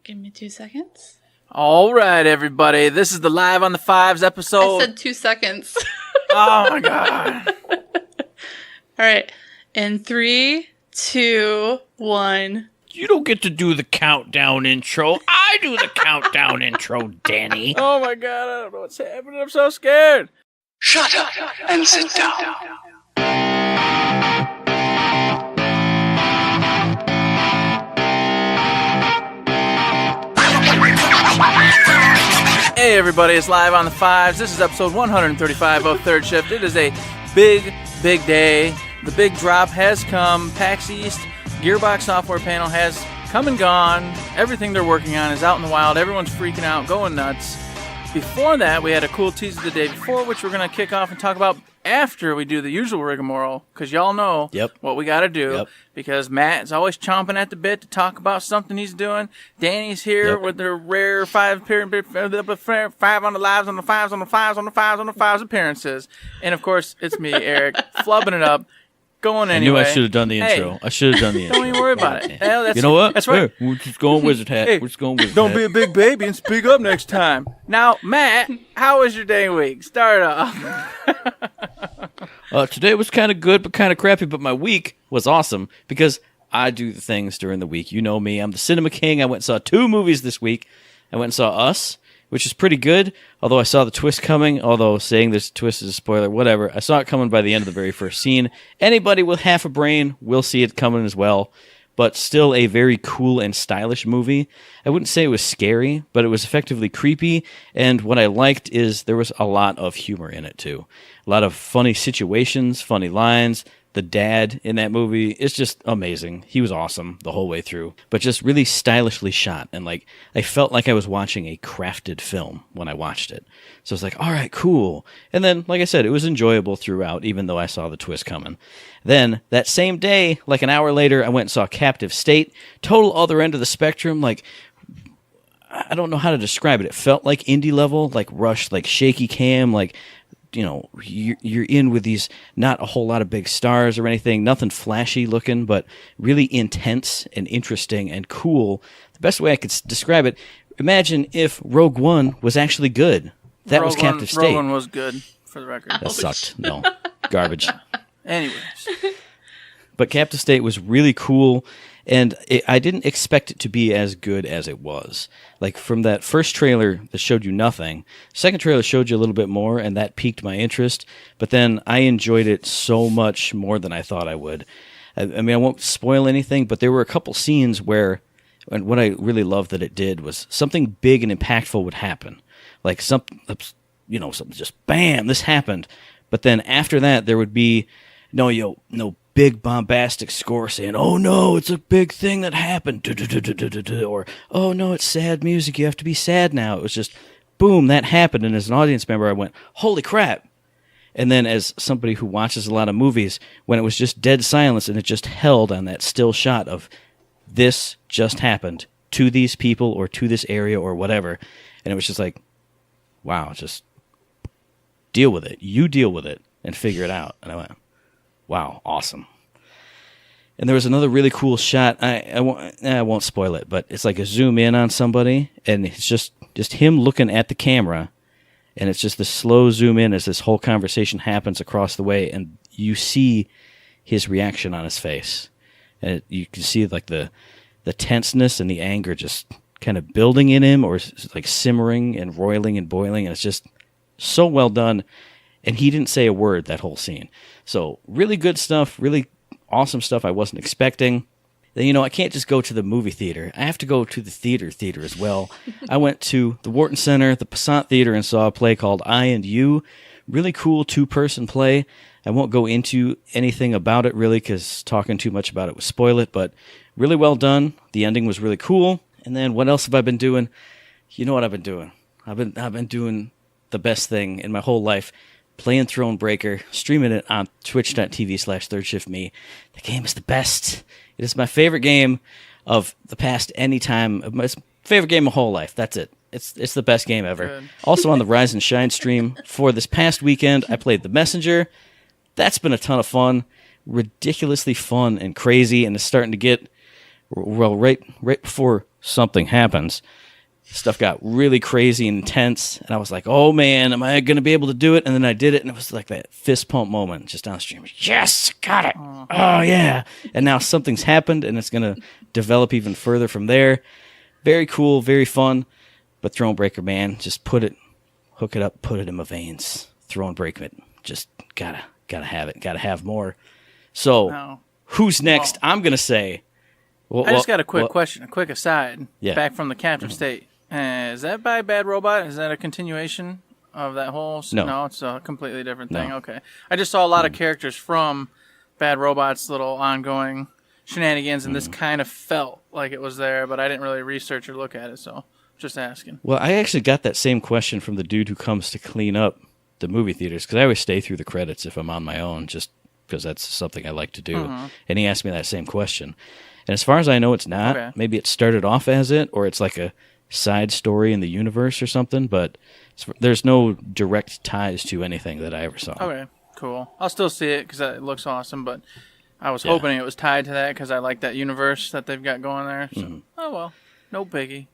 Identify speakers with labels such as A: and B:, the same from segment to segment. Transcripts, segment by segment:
A: Give me 2 seconds.
B: All right, everybody. This is the Live on the Fives episode.
A: I said 2 seconds.
B: Oh, my God.
A: All right. In 3, 2, 1.
C: You don't get to do the countdown intro. I do the countdown intro, Danny.
B: Oh, my God. I don't know what's happening. I'm so scared.
D: Shut up and sit down.
B: Hey, everybody. It's Live on the Fives. This is episode 135 of Third Shift. It is a big, big day. The big drop has come. PAX East Gearbox software panel has come and gone. Everything they're working on is out in the wild. Everyone's freaking out, going nuts. Before that, we had a cool teaser the day before, which we're going to kick off and talk about after we do the usual rigmarole, because y'all know what we got to do, because Matt is always chomping at the bit to talk about something he's doing. Danny's here with their rare 5 on the lives, on the fives, on the fives, on the fives, on the fives appearances. And, of course, it's me, Eric, flubbing it up. Going anyway.
C: I knew I should have done the intro. I should have done the intro.
B: Don't even worry about it.
C: You know what?
B: That's right.
C: Hey, we're just going wizard hat. We're just going wizard
B: don't
C: hat.
B: be a big baby and speak up next time. Now, Matt, how was your day week? Start off.
C: Today was kind of good, but kind of crappy. But my week was awesome because I do the things during the week. You know me. I'm the cinema king. I went and saw 2 movies this week. I went and saw Us, which is pretty good, although I saw the twist coming, although saying there's a twist is a spoiler, whatever. I saw it coming by the end of the very first scene. Anybody with half a brain will see it coming as well, but still a very cool and stylish movie. I wouldn't say it was scary, but it was effectively creepy, and what I liked is there was a lot of humor in it, too. A lot of funny situations, funny lines. The dad in that movie is just amazing. He was awesome the whole way through, but just really stylishly shot. And like, I felt like I was watching a crafted film when I watched it. So I was like, all right, cool. And then, like I said, it was enjoyable throughout, even though I saw the twist coming. Then that same day, like an hour later, I went and saw Captive State. Total other end of the spectrum. Like, I don't know how to describe it. It felt like indie level, like Rush, like shaky cam, like, you know, you're in with these not a whole lot of big stars or anything, nothing flashy looking, but really intense and interesting and cool. The best way I could describe it, imagine if Rogue One was actually good. That was Captive State.
B: Rogue One was good, for the record.
C: That sucked. No. Garbage.
B: Anyways.
C: But Captive State was really cool, and I didn't expect it to be as good as it was. Like, from that first trailer that showed you nothing, second trailer showed you a little bit more, and that piqued my interest. But then I enjoyed it so much more than I thought I would. I mean, I won't spoil anything, but there were a couple scenes where, and what I really loved that it did was something big and impactful would happen. Like, something just, bam, this happened. But then after that, there would be no big bombastic score saying, oh no, it's a big thing that happened, or oh no, it's sad music, you have to be sad now. It was just, boom, that happened, and as an audience member, I went, holy crap. And then as somebody who watches a lot of movies, when it was just dead silence and it just held on that still shot of this just happened to these people or to this area or whatever, and it was just like, wow, just deal with it. You deal with it and figure it out. And I went, wow, awesome. And there was another really cool shot. I won't spoil it, but it's like a zoom in on somebody, and it's just him looking at the camera, and it's just the slow zoom in as this whole conversation happens across the way, and you see his reaction on his face. And you can see like the tenseness and the anger just kind of building in him, or like simmering and roiling and boiling, and it's just so well done. And he didn't say a word that whole scene. So really good stuff, really awesome stuff I wasn't expecting. Then, I can't just go to the movie theater. I have to go to the theater as well. I went to the Wharton Center, the Passant Theater, and saw a play called I and You. Really cool 2-person play. I won't go into anything about it really because talking too much about it would spoil it, but really well done. The ending was really cool. And then what else have I been doing? You know what I've been doing? I've been doing the best thing in my whole life. Playing Thronebreaker, streaming it on twitch.tv/ThirdShiftMe. The game is the best. It is my favorite game of the past any time. My favorite game of my whole life. That's it. It's the best game ever. Good. Also on the Rise and Shine stream for this past weekend, I played The Messenger. That's been a ton of fun. Ridiculously fun and crazy, and it's starting to get, well, right before something happens. Stuff got really crazy and intense, and I was like, oh man, am I going to be able to do it? And then I did it, and it was like that fist pump moment just on stream. Yes, got it. Oh yeah. And now something's happened, and it's going to develop even further from there. Very cool, very fun. But Thronebreaker, man, just hook it up, put it in my veins. Thronebreaker it. Just gotta have it. Gotta have more. So, who's next? I'm going to say...
B: I just got a quick question, a quick aside.
C: Yeah.
B: Back from the Captive State. Is that by Bad Robot? Is that a continuation of that whole... No, it's a completely different thing.
C: No.
B: Okay. I just saw a lot of characters from Bad Robot's little ongoing shenanigans, and this kind of felt like it was there, but I didn't really research or look at it, so just asking.
C: Well, I actually got that same question from the dude who comes to clean up the movie theaters, because I always stay through the credits if I'm on my own, just because that's something I like to do. And he asked me that same question. And as far as I know, it's not.
B: Okay.
C: Maybe it started off as it, or it's like a side story in the universe or something, but there's no direct ties to anything that I ever saw.
B: Okay, cool. I'll still see it because it looks awesome, but I was hoping it was tied to that because I like that universe that they've got going there. So, oh well, no biggie.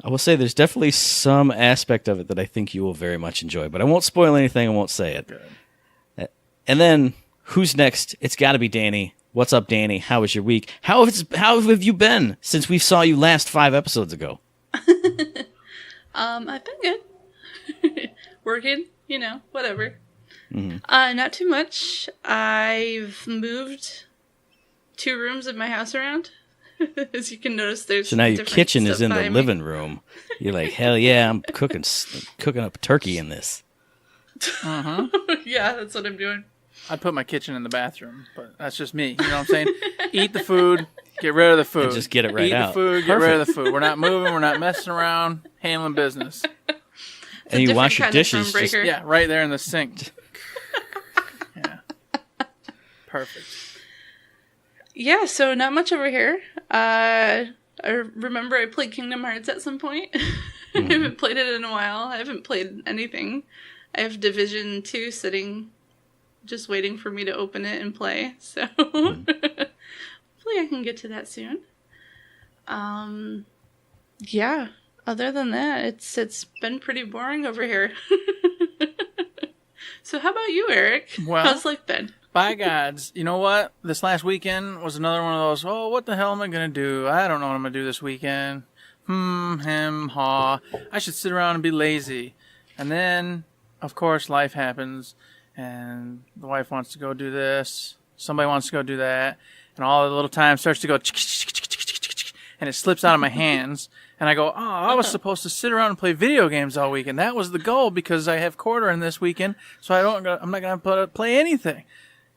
C: I will say there's definitely some aspect of it that I think you will very much enjoy, but I won't spoil anything. I won't say it.
B: Good.
C: And then, who's next? It's got to be Danny. What's up, Danny? How was your week? How have you been since we saw you last 5 episodes ago?
A: I've been good. Working, whatever. Not too much. I've moved 2 rooms of my house around. As you can notice, there's
C: so now your kitchen is in the living room. You're like, hell yeah, I'm cooking up turkey in this.
A: Yeah, that's what I'm doing.
B: I'd put my kitchen in the bathroom, but that's just me. You know what I'm saying? Eat the food, get rid of the food.
C: And just get it right out.
B: Eat the food, get rid of the food. We're not moving, we're not messing around, handling business.
C: And you wash your dishes.
B: Just, right there in the sink. Yeah. Perfect.
A: Yeah, so not much over here. I remember I played Kingdom Hearts at some point. I haven't played it in a while. I haven't played anything. I have Division 2 sitting, just waiting for me to open it and play. So hopefully I can get to that soon. Yeah. Other than that, it's been pretty boring over here. So how about you, Eric?
B: Well,
A: how's life been?
B: By gods, you know what? This last weekend was another one of those, what the hell am I going to do? I don't know what I'm going to do this weekend. Haw. I should sit around and be lazy. And then, of course, life happens, and the wife wants to go do this, somebody wants to go do that, and all the little time starts to go, and it slips out of my hands, and I go, I was supposed to sit around and play video games all weekend. That was the goal because I have quarter in this weekend, so I'm not going to play anything.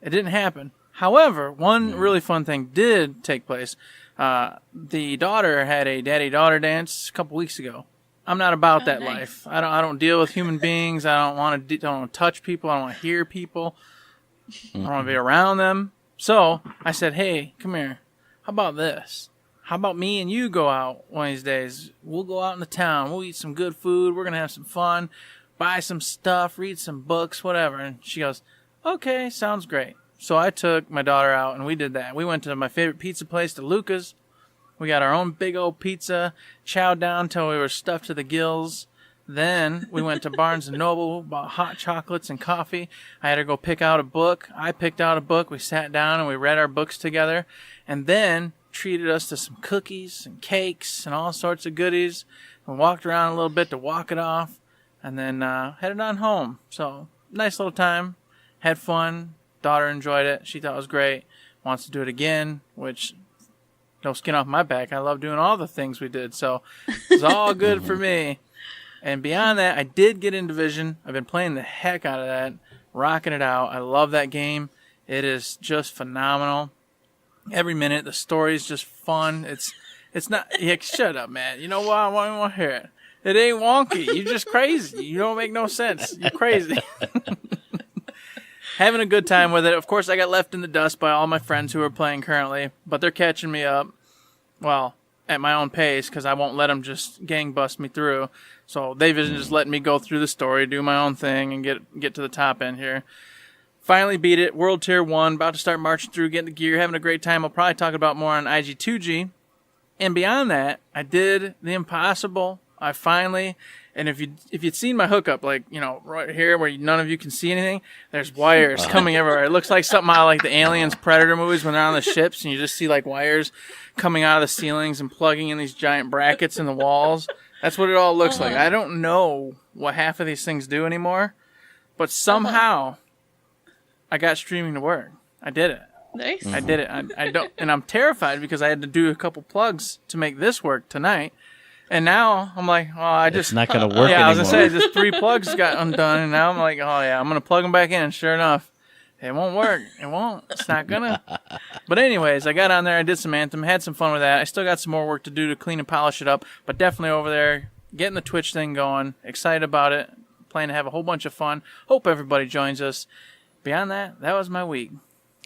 B: It didn't happen. However, one really fun thing did take place. The daughter had a daddy-daughter dance a couple weeks ago. I'm not about that life. I don't deal with human beings. I don't want to touch people. I don't want to hear people. I don't want to be around them. So I said, hey, come here. How about this? How about me and you go out one of these days? We'll go out in the town. We'll eat some good food. We're going to have some fun, buy some stuff, read some books, whatever. And she goes, okay, sounds great. So I took my daughter out, and we did that. We went to my favorite pizza place, to Luca's. We got our own big old pizza, chowed down till we were stuffed to the gills. Then we went to Barnes & Noble, bought hot chocolates and coffee. I had her go pick out a book. I picked out a book. We sat down, and we read our books together. And then treated us to some cookies and cakes and all sorts of goodies. And walked around a little bit to walk it off. And then headed on home. So, nice little time. Had fun. Daughter enjoyed it. She thought it was great. Wants to do it again, which, no skin off my back. I love doing all the things we did. So it's all good for me. And beyond that, I did get in Division. I've been playing the heck out of that, rocking it out. I love that game. It is just phenomenal. Every minute, the story is just fun. It's not. Yeah, shut up, man. You know what? I want to hear it. It ain't wonky. You're just crazy. You don't make no sense. You're crazy. Having a good time with it. Of course, I got left in the dust by all my friends who are playing currently, but they're catching me up. Well, at my own pace, because I won't let them just gang bust me through. So they've just letting me go through the story, do my own thing, and get to the top end here. Finally beat it. World Tier 1. About to start marching through, getting the gear, having a great time. I'll probably talk about more on IG2G. And beyond that, I did the impossible. I finally, and if you'd seen my hookup, like, you know, right here where none of you can see anything, there's wires coming everywhere. It looks like something out of like the Aliens Predator movies when they're on the ships and you just see like wires coming out of the ceilings and plugging in these giant brackets in the walls. That's what it all looks like. I don't know what half of these things do anymore, but somehow I got streaming to work. I did it.
A: Nice.
B: I did it. I don't, and I'm terrified because I had to do a couple plugs to make this work tonight. And now I'm like, oh,
C: It's not going to work
B: yeah,
C: anymore.
B: I was going to say, just 3 plugs got undone, and now I'm like, oh, yeah, I'm going to plug them back in. Sure enough, it won't work. It won't. It's not going to. But anyways, I got on there. I did some Anthem, had some fun with that. I still got some more work to do to clean and polish it up, but definitely over there, getting the Twitch thing going. Excited about it. Plan to have a whole bunch of fun. Hope everybody joins us. Beyond that, that was my week.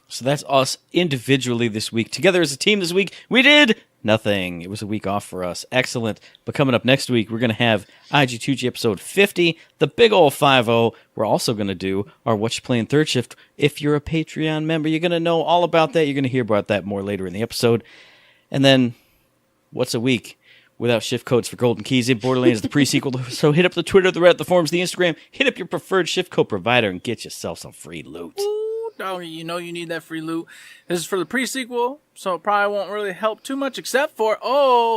C: So that's us individually this week. Together as a team this week, we did nothing. It was a week off for us. Excellent. But coming up next week, we're going to have IG2G episode 50, the big old 5-0. We're also going to do our What You Playing Third Shift. If you're a Patreon member, you're going to know all about that. You're going to hear about that more later in the episode. And then, what's a week without shift codes for Golden Keys in Borderlands, the pre-sequel? So hit up the Twitter, the Reddit, the forums, the Instagram. Hit up your preferred shift code provider and get yourself some free loot.
B: Oh, you know you need that free loot. This is for the pre-sequel, so it probably won't really help too much, except for,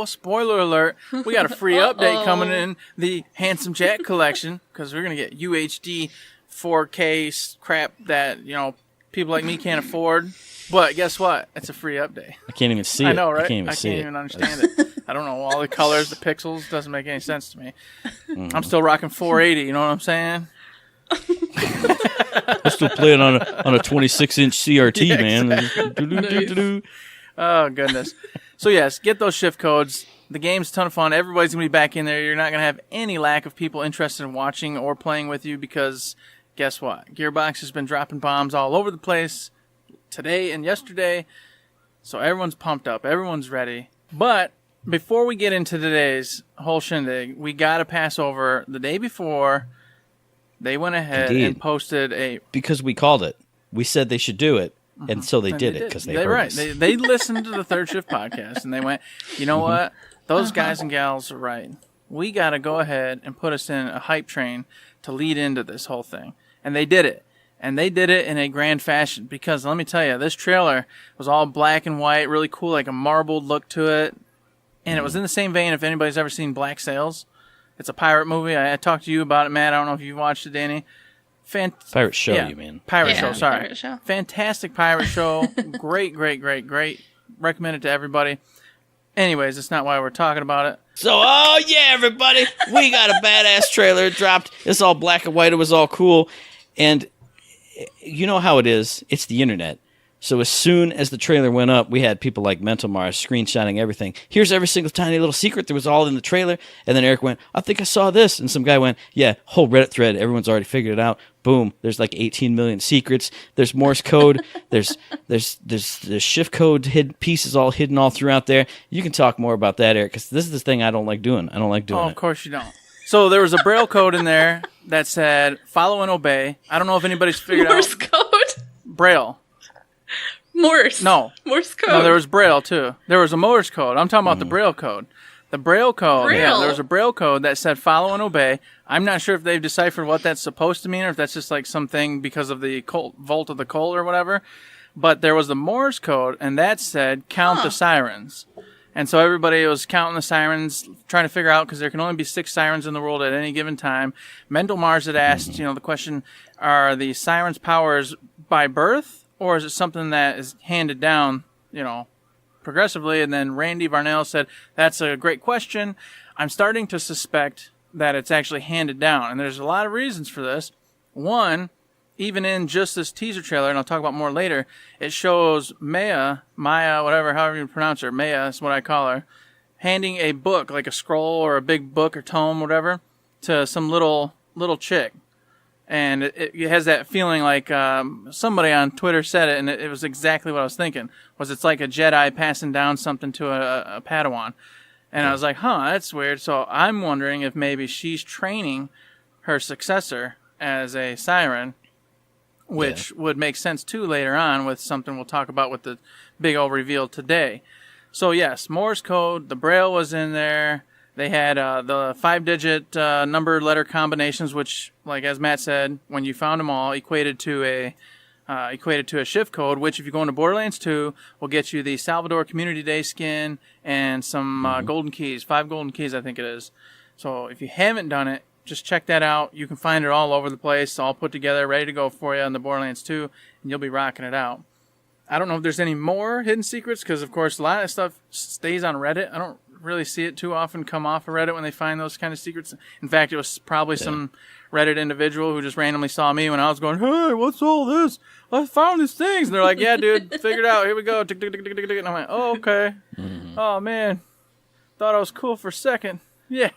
B: spoiler alert, we got a free update coming in the Handsome Jack collection, because we're going to get UHD 4K crap that, you know, people like me can't afford. But guess what? It's a free update.
C: I can't even see it.
B: I know, right?
C: I can't even
B: even understand it. I don't know. All the colors, the pixels, doesn't make any sense to me. I'm still rocking 480, you know what I'm saying?
C: I'm still playing on a 26-inch CRT,
B: Yeah,
C: man.
B: exactly. Oh, goodness. So, yes, get those shift codes. The game's a ton of fun. Everybody's going to be back in there. You're not going to have any lack of people interested in watching or playing with you because, guess what? Gearbox has been dropping bombs all over the place today and yesterday. So everyone's pumped up. Everyone's ready. But before we get into today's whole shindig, we got to pass over the day before. They went ahead and posted
C: because we called it. We said they should do it, and so they did it because they heard us.
B: They listened to the Third Shift podcast, and they went, you know what? Those guys and gals are right. We got to go ahead and put us in a hype train to lead into this whole thing. And they did it. And they did it in a grand fashion because, let me tell you, this trailer was all black and white, really cool, like a marbled look to it. And it was in the same vein if anybody's ever seen Black Sails. It's a pirate movie. I talked to you about it, Matt. I don't know if you watched it, Danny.
C: Pirate show, you mean?
B: Pirate show, sorry.
A: Pirate show.
B: Fantastic pirate show. Great. Recommend it to everybody. Anyways, that's not why we're talking about it.
C: So, everybody, we got a badass trailer. It dropped. It's all black and white. It was all cool. And you know how it is. It's the internet. So as soon as the trailer went up, we had people like Mental Mars screenshotting everything. Here's every single tiny little secret that was all in the trailer. And then Eric went, I think I saw this. And some guy went, yeah, whole Reddit thread. Everyone's already figured it out. Boom. There's like 18 million secrets. There's Morse code. there's shift code pieces all hidden all throughout there. You can talk more about that, Eric, because this is the thing I don't like doing. I don't like doing it.
B: Of course you don't. So there was a Braille code in there that said, follow and obey. I don't know if anybody's figured
A: Morse
B: out.
A: code?
B: Braille.
A: Morse.
B: No.
A: Morse code.
B: No, there was Braille, too. There was a Morse code. I'm talking about the Braille code. The Braille code.
A: Braille?
B: Yeah, there was a Braille code that said follow and obey. I'm not sure if they've deciphered what that's supposed to mean or if that's just like something because of the volt of the cold or whatever. But there was the Morse code, and that said count the sirens. And so everybody was counting the sirens, trying to figure out, because there can only be 6 sirens in the world at any given time. Mendel Mars had asked, the question, are the sirens' powers by birth, or is it something that is handed down, progressively? And then Randy Varnell said, that's a great question. I'm starting to suspect that it's actually handed down. And there's a lot of reasons for this. One, even in just this teaser trailer, and I'll talk about more later, it shows Maya, whatever, however you pronounce her, Maya is what I call her, handing a book, like a scroll or a big book or tome, whatever, to some little chick. And it has that feeling like somebody on Twitter said it, and it was exactly what I was thinking, was it's like a Jedi passing down something to a Padawan. And I was like, that's weird. So I'm wondering if maybe she's training her successor as a siren, which would make sense, too, later on with something we'll talk about with the big old reveal today. So yes, Morse code, the Braille was in there. They had the 5-digit number letter combinations, which, like as Matt said, when you found them all, equated to a shift code. Which, if you go into Borderlands 2, will get you the Salvador Community Day skin and some golden keys, 5 golden keys, I think it is. So if you haven't done it, just check that out. You can find it all over the place, all put together, ready to go for you on the Borderlands 2, and you'll be rocking it out. I don't know if there's any more hidden secrets, because, of course, a lot of stuff stays on Reddit. I don't really see it too often come off of Reddit when they find those kind of secrets. In fact, it was probably some Reddit individual who just randomly saw me when I was going, hey, what's all this? I found these things. And they're like, yeah, dude, figured it out. Here we go. Tick, tick, tick, tick, tick, tick. And I'm like, oh, okay. Oh, man. Thought I was cool for a second. Yeah.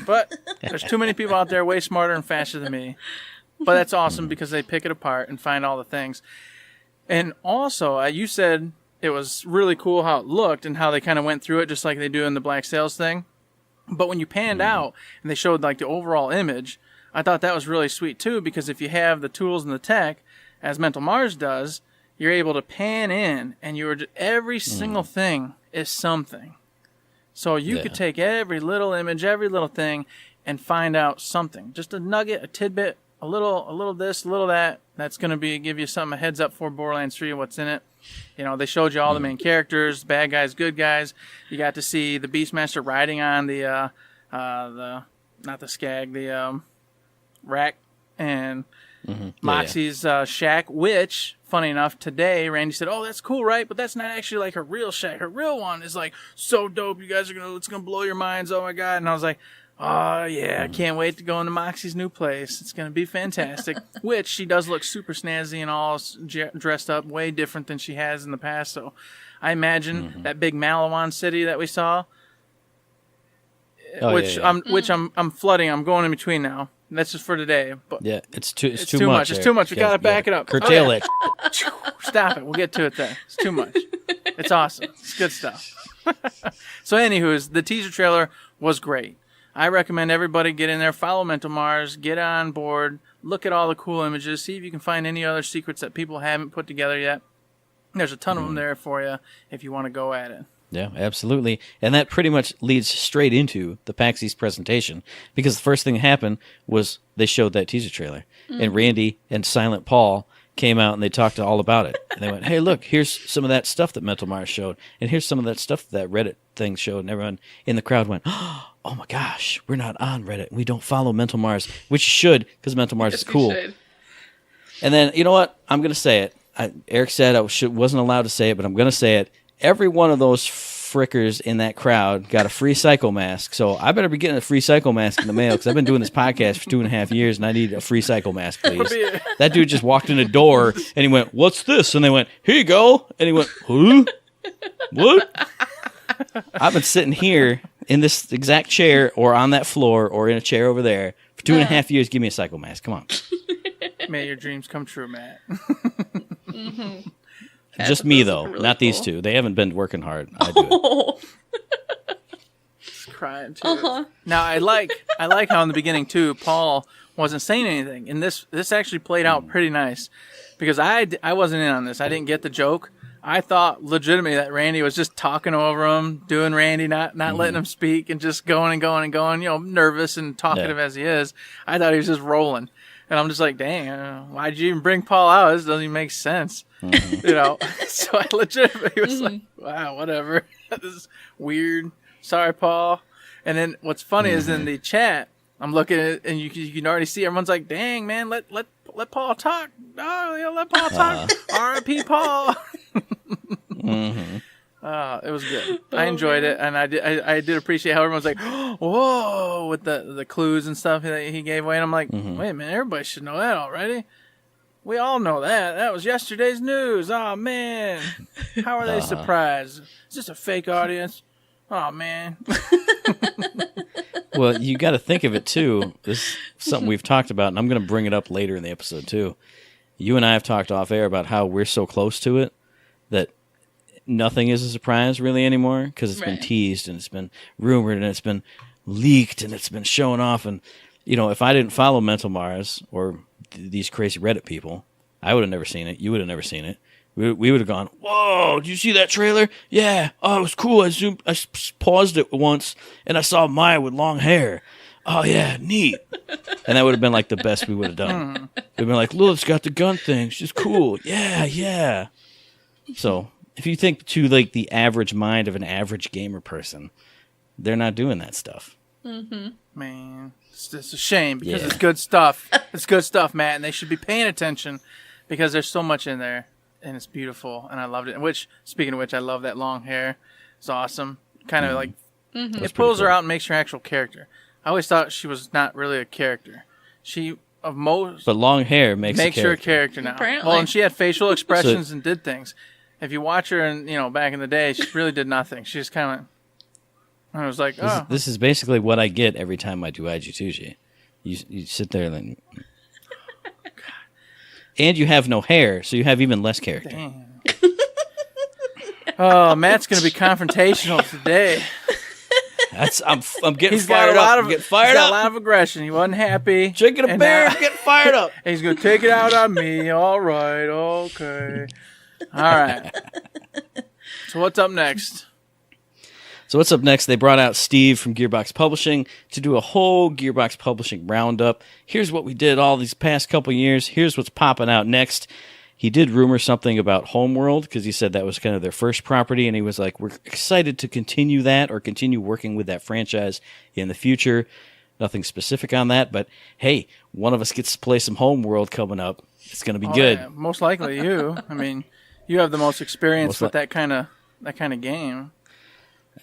B: But there's too many people out there way smarter and faster than me. But that's awesome because they pick it apart and find all the things. And also, you said it was really cool how it looked and how they kind of went through it just like they do in the Black Sails thing. But when you panned out and they showed like the overall image, I thought that was really sweet too, because if you have the tools and the tech, as Mental Mars does, you're able to pan in and every single thing is something. So you could take every little image, every little thing, and find out something. Just a nugget, a tidbit, a little this, a little that. That's going to give you something, a heads up for Borderlands 3 and what's in it. You know, they showed you all the main characters, bad guys, good guys. You got to see the Beastmaster riding on the not the Skag, the Rack, and Moxie's shack, which, funny enough, today, Randy said, oh, that's cool, right? But that's not actually like her real shack. Her real one is like so dope. You guys it's going to blow your minds. Oh my God. And I was like, oh, yeah, I can't wait to go into Moxie's new place. It's going to be fantastic. Which she does look super snazzy and all dressed up, way different than she has in the past. So I imagine that big Malawan city that we saw, I'm flooding. I'm going in between now. That's just for today. But
C: yeah, it's too much.
B: It's too much. We got to back it up.
C: Curtail it.
B: Stop it. We'll get to it then. It's too much. It's awesome. It's good stuff. So, anywho, the teaser trailer was great. I recommend everybody get in there, follow Mental Mars, get on board, look at all the cool images, see if you can find any other secrets that people haven't put together yet. There's a ton of them there for you if you want to go at it.
C: Yeah, absolutely. And that pretty much leads straight into the PAX East presentation, because the first thing that happened was they showed that teaser trailer. And Randy and Silent Paul came out and they talked all about it. And they went, hey, look, here's some of that stuff that Mental Mars showed. And here's some of that stuff that Reddit thing showed. And everyone in the crowd went, oh my gosh, we're not on Reddit. We don't follow Mental Mars, which you should, because Mental Mars is cool. And then, you know what? I'm going to say it. Eric said I wasn't allowed to say it, but I'm going to say it. Every one of those frickers in that crowd got a free Psycho Mask. So I better be getting a free Psycho Mask in the mail, because I've been doing this podcast for 2.5 years, and I need a free Psycho Mask, please. That dude just walked in the door, and he went, what's this? And they went, here you go. And he went, huh? What? I've been sitting here in this exact chair or on that floor or in a chair over there for 2.5 years. Give me a Psycho Mask. Come on.
B: May your dreams come true, Matt.
C: Just me, though. Really not cool. These two. They haven't been working hard. I do it.
B: Just crying, too. Now, I like how in the beginning, too, Paul wasn't saying anything. And this actually played out pretty nice. Because I wasn't in on this. I didn't get the joke. I thought legitimately that Randy was just talking over him, doing Randy, not letting him speak, and just going and going and going, nervous and talkative as he is. I thought he was just rolling. And I'm just like, dang, why'd you even bring Paul out? This doesn't even make sense. So I legitimately was like, wow, whatever. This is weird. Sorry, Paul. And then what's funny is in the chat, I'm looking at it, and you can already see everyone's like, dang, man, let Paul talk. Oh, yeah, let Paul talk. R.I.P. Paul. It was good. I enjoyed it, and I did appreciate how everyone's like, whoa, with the clues and stuff that he gave away. And I'm like, wait a minute, everybody should know that already. We all know that. That was yesterday's news. Oh, man. How are they surprised? Is this a fake audience? Oh, man.
C: Well, you got to think of it, too. This is something we've talked about, and I'm going to bring it up later in the episode, too. You and I have talked off air about how we're so close to it that nothing is a surprise really anymore, because it's been teased and it's been rumored and it's been leaked and it's been shown off. And, if I didn't follow Mental Mars or these crazy Reddit people, I would have never seen it. You would have never seen it. we would have gone, whoa, did you see that trailer? Yeah. Oh, it was cool. I paused it once, and I saw Maya with long hair. Oh, yeah, neat. And that would have been like the best we would have done. We'd been like, Lilith's got the gun thing. She's cool. Yeah. So if you think to like the average mind of an average gamer person, they're not doing that stuff.
A: Mm-hmm.
B: Man, it's just a shame because it's good stuff. It's good stuff, Matt, and they should be paying attention because there's so much in there, and it's beautiful, and I loved it. Which, speaking of which, I love that long hair. It's awesome. Kind of like it pulls her out and makes her actual character. I always thought she was not really a character. But
C: long hair makes
B: her a character now.
A: Apparently.
B: Well, and she had facial expressions and did things. If you watch her, and back in the day, she really did nothing. She just kind of. I was like, oh.
C: This is basically what I get every time I do IG2G. You sit there and and you have no hair, so you have even less character.
B: Damn. Oh, Matt's going to be confrontational today.
C: I'm getting fired up. I'm getting fired
B: he's
C: up.
B: Got a lot of aggression. He wasn't happy.
C: Drinking a beer, getting fired up.
B: He's going to take it out on me. All right, okay. All right. So what's up next?
C: They brought out Steve from Gearbox Publishing to do a whole Gearbox Publishing roundup. Here's what we did all these past couple years. Here's what's popping out next. He did rumor something about Homeworld because he said that was kind of their first property, and he was like, we're excited to continue that or continue working with that franchise in the future. Nothing specific on that, but hey, one of us gets to play some Homeworld coming up. It's going to be good. Yeah.
B: Most likely you. I mean, you have the most experience with that kind of game.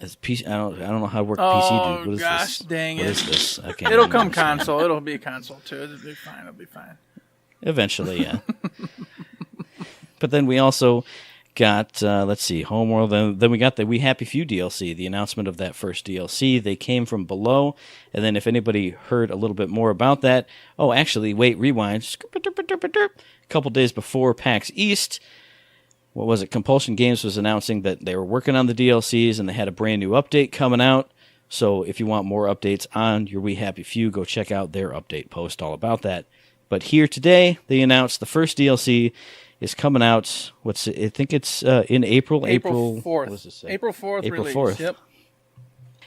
C: As PC, I don't know how to work PC, dude. What is
B: gosh,
C: this?
B: dang
C: what
B: it!
C: Is this? I can't
B: It'll come console. It'll be a console too. It'll be fine.
C: Eventually, yeah. But then we also got, let's see, Homeworld. Then we got the We Happy Few DLC, the announcement of that first DLC. They came from below. And then if anybody heard a little bit more about that, rewind. A couple days before PAX East, what was it? Compulsion Games was announcing that they were working on the DLCs and they had a brand new update coming out. So if you want more updates on your We Happy Few, go check out their update post all about that. But here today, they announced the first DLC is coming out. I think it's in April.
B: April 4th.
C: What does it say?
B: April 4th.
C: April
B: release.
C: 4th.
B: Yep.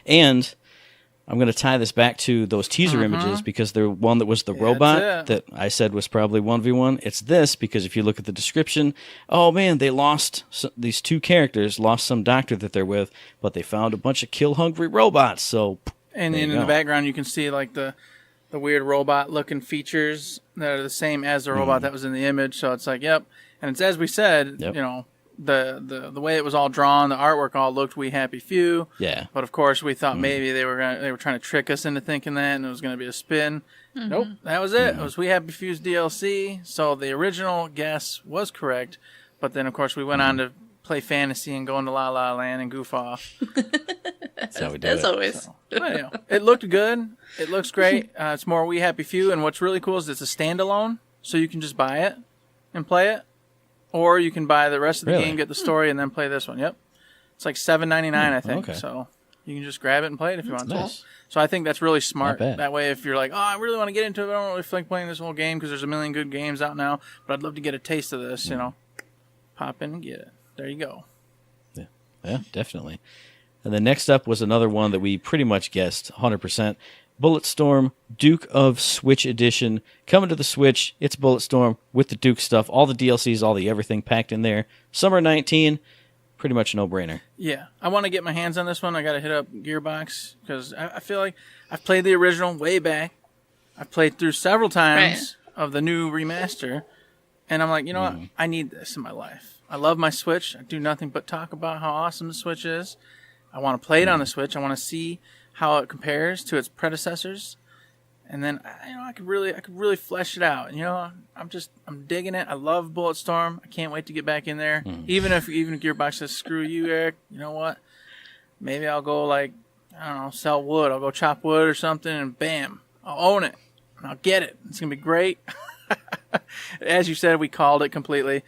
C: And I'm going to tie this back to those teaser images because the one that was the robot that I said was probably 1v1. It's this because if you look at the description, oh man, they lost these two characters, lost some doctor that they're with, but they found a bunch of kill-hungry robots. So,
B: and in the background, you can see like the weird robot-looking features that are the same as the robot that was in the image. So it's like, yep. And it's as we said, the way it was all drawn, the artwork all looked We Happy Few.
C: Yeah.
B: But of course, we thought maybe they were trying to trick us into thinking that, and it was going to be a spin. Nope, that was it. It was We Happy Few's DLC. So the original guess was correct. But then, of course, we went on to play fantasy and go into La La Land and goof off.
C: That's how we do
A: As
C: it.
A: always.
B: So, it looked good. It looks great. It's more We Happy Few, and what's really cool is it's a standalone, so you can just buy it and play it, or you can buy the rest of the game, get the story, and then play this one. Yep, it's like $7.99, I think. Okay. So you can just grab it and play it if you want to. So I think that's really smart. That way, if you're like, oh, I really want to get into it, I don't really feel like playing this whole game because there's a million good games out now, but I'd love to get a taste of this. Pop in and get it. There you go.
C: Yeah, definitely. And then next up was another one that we pretty much guessed 100%. Bulletstorm Duke of Switch Edition. Coming to the Switch. It's Bulletstorm with the Duke stuff. All the DLCs, all the everything packed in there. Summer 19. Pretty much no-brainer.
B: Yeah. I want to get my hands on this one. I got to hit up Gearbox because I feel like I've played the original way back. I've played through several times of the new remaster. And I'm like, you know what? I need this in my life. I love my Switch. I do nothing but talk about how awesome the Switch is. I want to play it on the Switch. I want to see how it compares to its predecessors, and then I could really flesh it out. I'm digging it. I love Bulletstorm. I can't wait to get back in there. Even if Gearbox says screw you, Eric, you know what? Maybe I'll go sell wood. I'll go chop wood or something, and bam, I'll own it and I'll get it. It's gonna be great. As you said, we called it completely.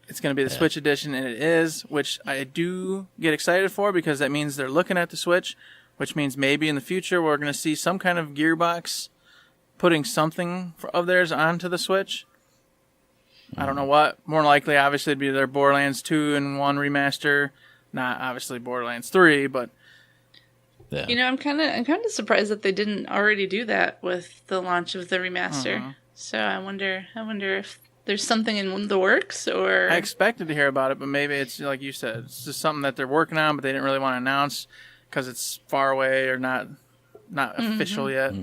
B: It's going to be the Switch edition, and it is, which I do get excited for because that means they're looking at the Switch, which means maybe in the future we're going to see some kind of Gearbox putting something of theirs onto the Switch. I don't know what. More likely, obviously, it'd be their Borderlands 2 and 1 remaster. Not obviously Borderlands 3, but
C: Yeah.
A: You know, I'm kind of surprised that they didn't already do that with the launch of the remaster. So I wonder if there's something in the works, or
B: I expected to hear about it, but maybe it's like you said, it's just something that they're working on, but they didn't really want to announce because it's far away or not official yet.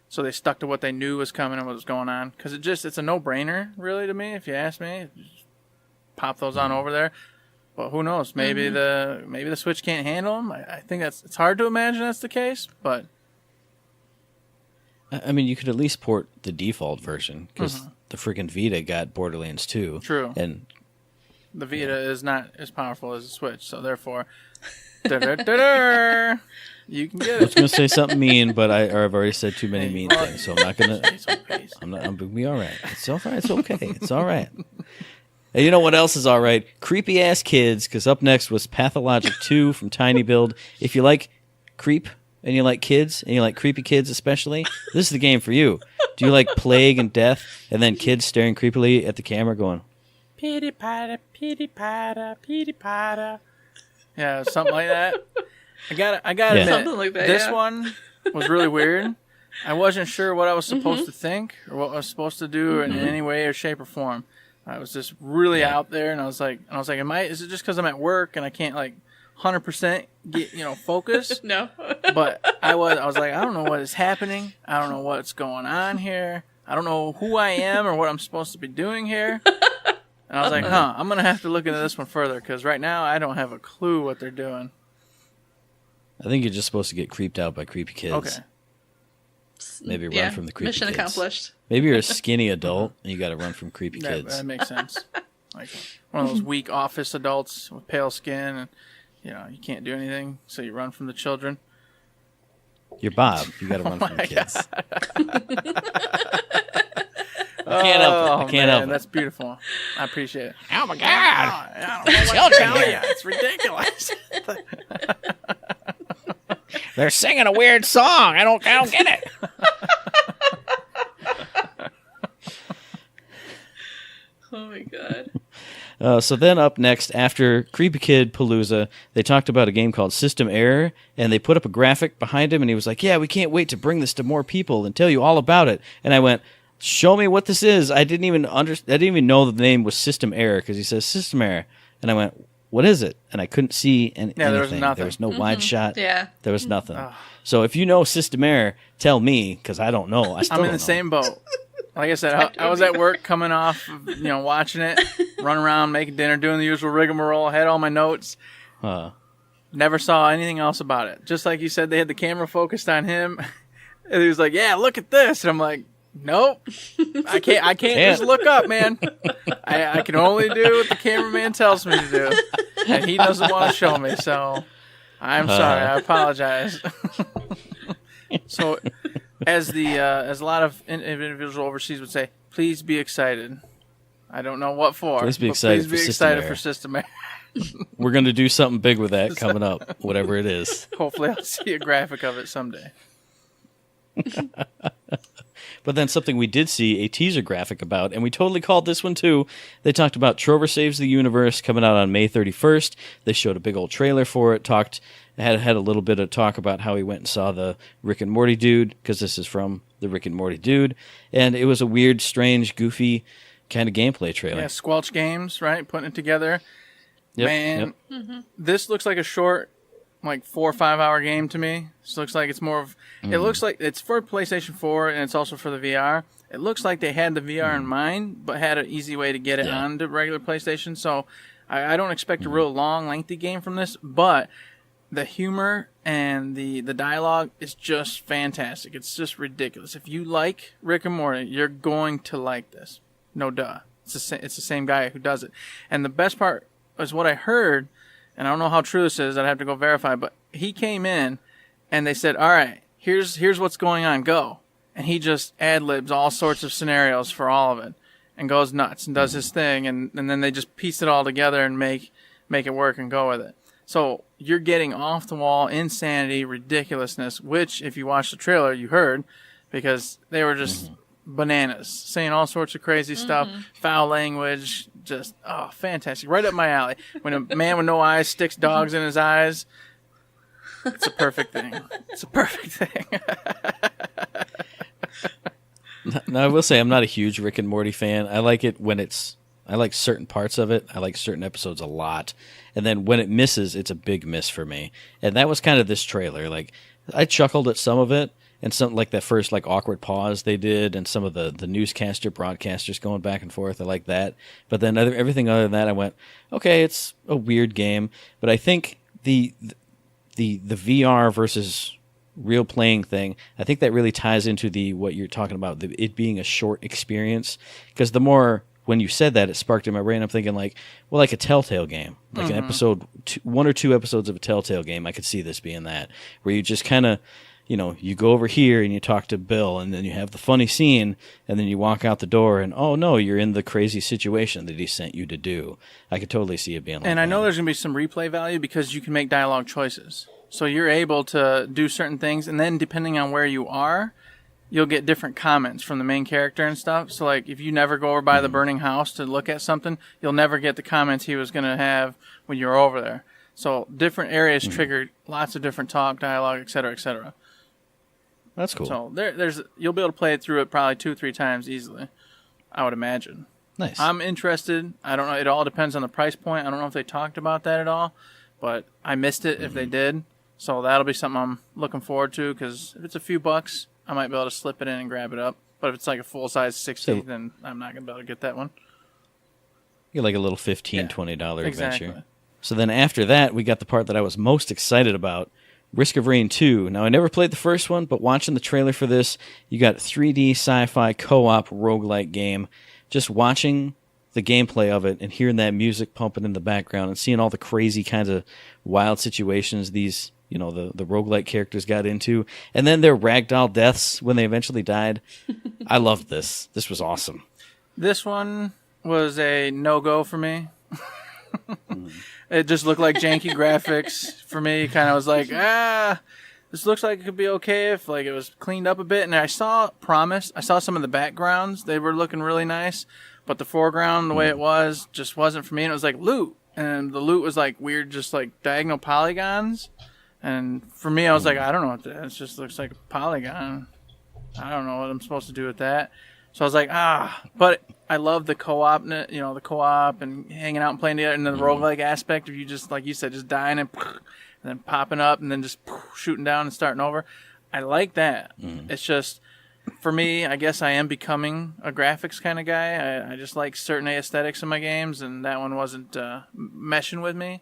B: So they stuck to what they knew was coming and what was going on. Because it's a no-brainer, really, to me, if you ask me. Just pop those on over there. But who knows? Maybe the Switch can't handle them. I think it's hard to imagine that's the case, but
C: I mean, you could at least port the default version because the freaking Vita got Borderlands 2.
B: True.
C: And
B: the Vita is not as powerful as the Switch, so therefore, da-da-da-da, you can get
C: I was
B: it.
C: going to say something mean, but I've already said too many mean things, so I'm not going to. I'm going to be all right. It's all right. It's okay. It's all right. And you know what else is all right? Creepy ass kids, because up next was Pathologic 2 from Tiny Build. If you like creep and you like kids and you like creepy kids especially, this is the game for you. Do you like plague and death and then kids staring creepily at the camera going,
B: Pitty pata, pitty pata, pitty pata. Yeah, something like that. I gotta admit,
A: Something like that,
B: this
A: yeah.
B: one was really weird. I wasn't sure what I was supposed to think or what I was supposed to do in any way or shape or form. I was just really out there, and I was like, is it just because I'm at work and I can't 100% get focus?
A: no.
B: But I was like, I don't know what is happening. I don't know what's going on here. I don't know who I am or what I'm supposed to be doing here. And I was like, I'm gonna have to look into this one further because right now I don't have a clue what they're doing.
C: I think you're just supposed to get creeped out by creepy kids.
B: Okay.
C: Maybe run from the creepy
A: mission
C: kids.
A: accomplished.
C: Maybe you're a skinny adult and you got to run from creepy
B: That
C: kids.
B: makes sense. Like one of those weak office adults with pale skin, and you can't do anything, so you run from the children.
C: You're Bob. You got to run from the kids.
B: I
C: can't help it. I can't help it.
B: That's beautiful. I appreciate it.
E: Oh my God!
B: I don't know what to tell you. It's ridiculous.
E: They're singing a weird song. I don't get it.
A: Oh my god.
C: So then up next, after Creepy Kid Palooza, they talked about a game called System Error, and they put up a graphic behind him, and he was like, yeah, we can't wait to bring this to more people and tell you all about it. And I went, show me what this is. I didn't even know the name was System Error, because he says System Error. And I went, what is it? And I couldn't see anything.
B: there was nothing.
C: There was no wide shot.
A: Yeah.
C: There was nothing. So if you know System Error, tell me, because I don't know. I still
B: I'm in
C: don't
B: the
C: know.
B: same boat. Like I said, I was at work coming off, watching it, running around, making dinner, doing the usual rigmarole, had all my notes. Never saw anything else about it. Just like you said, they had the camera focused on him. And he was like, yeah, look at this. And I'm like, nope. I can't just look up, man. I can only do what the cameraman tells me to do. And he doesn't want to show me, so I'm sorry. I apologize. So, as a lot of individuals overseas would say, please be excited. I don't know what for.
C: Please be
B: but
C: excited
B: please
C: for
B: be
C: System
B: excited
C: Error.
B: for System Error.
C: We're going to do something big with that coming up, whatever it is.
B: Hopefully, I'll see a graphic of it someday.
C: But then something we did see a teaser graphic about, and we totally called this one too. They talked about Trover Saves the Universe coming out on May 31st. They showed a big old trailer for it, had a little bit of talk about how he went and saw the Rick and Morty dude, because this is from the Rick and Morty dude. And it was a weird, strange, goofy kind of gameplay trailer.
B: Yeah, Squelch Games, right? Putting it together.
C: Yep,
B: Man,
C: yep.
B: This looks like a short, 4 or 5 hour game to me. This looks like it's more of. It looks like it's for PlayStation 4 and it's also for the VR. It looks like they had the VR in mind, but had an easy way to get it on the regular PlayStation. So I don't expect a real long, lengthy game from this, but the humor and the dialogue is just fantastic. It's just ridiculous. If you like Rick and Morty, you're going to like this. No duh. It's the same guy who does it. And the best part is what I heard, and I don't know how true this is, I'd have to go verify, but he came in and they said, all right, here's what's going on, go. And he just ad-libs all sorts of scenarios for all of it and goes nuts and does his thing, and then they just piece it all together and make it work and go with it. So you're getting off-the-wall insanity, ridiculousness, which, if you watch the trailer, you heard, because they were just bananas, saying all sorts of crazy stuff, foul language, just, fantastic. Right up my alley. When a man with no eyes sticks dogs in his eyes, it's a perfect thing. It's a perfect thing.
C: Now, I will say I'm not a huge Rick and Morty fan. I like it when I like certain parts of it. I like certain episodes a lot. And then when it misses, it's a big miss for me. And that was kind of this trailer. Like, I chuckled at some of it, and some, like that first like awkward pause they did, and some of the newscaster broadcasters going back and forth. I like that. But then everything other than that, I went, okay, it's a weird game. But I think the VR versus real playing thing, I think that really ties into what you're talking about, it being a short experience. Because the more, when you said that, it sparked in my brain. I'm thinking like a Telltale game, like an episode, 1 or 2 episodes of a Telltale game. I could see this being that, where you just kind of, you go over here and you talk to Bill, and then you have the funny scene, and then you walk out the door, and oh no, you're in the crazy situation that he sent you to do. I could totally see it being like that.
B: And I know there's going to be some replay value because you can make dialogue choices. So you're able to do certain things, and then depending on where you are, you'll get different comments from the main character and stuff. So, like, if you never go over by the burning house to look at something, you'll never get the comments he was going to have when you were over there. So different areas trigger lots of different talk, dialogue, et cetera, et cetera.
C: That's cool.
B: So you'll be able to play it through it probably 2-3 times easily, I would imagine.
C: Nice.
B: I'm interested. I don't know. It all depends on the price point. I don't know if they talked about that at all, but I missed it if they did. So that'll be something I'm looking forward to, because if it's a few bucks, I might be able to slip it in and grab it up. But if it's like a full-size 60, then I'm not going to be able to get that one.
C: You're like a little $15, $20
B: exactly.
C: adventure. So then after that, we got the part that I was most excited about, Risk of Rain 2. Now, I never played the first one, but watching the trailer for this, you got 3D sci-fi co-op roguelike game. Just watching the gameplay of it and hearing that music pumping in the background and seeing all the crazy kinds of wild situations these, the roguelike characters got into, and then their ragdoll deaths when they eventually died. I loved this. This was awesome.
B: This one was a no-go for me. It just looked like janky graphics for me. Kind of was like, this looks like it could be okay if like it was cleaned up a bit. And I saw some of the backgrounds. They were looking really nice, but the foreground, the way it was, just wasn't for me. And it was like loot, and the loot was like weird, just like diagonal polygons. And for me, I was like, I don't know what that is. It just looks like a polygon. I don't know what I'm supposed to do with that. So I was like, but I love the co-op, the co-op and hanging out and playing together, and the roguelike aspect of you just, like you said, just dying and then popping up and then just shooting down and starting over. I like that. It's just, for me, I guess I am becoming a graphics kind of guy. I just like certain aesthetics in my games, and that one wasn't meshing with me.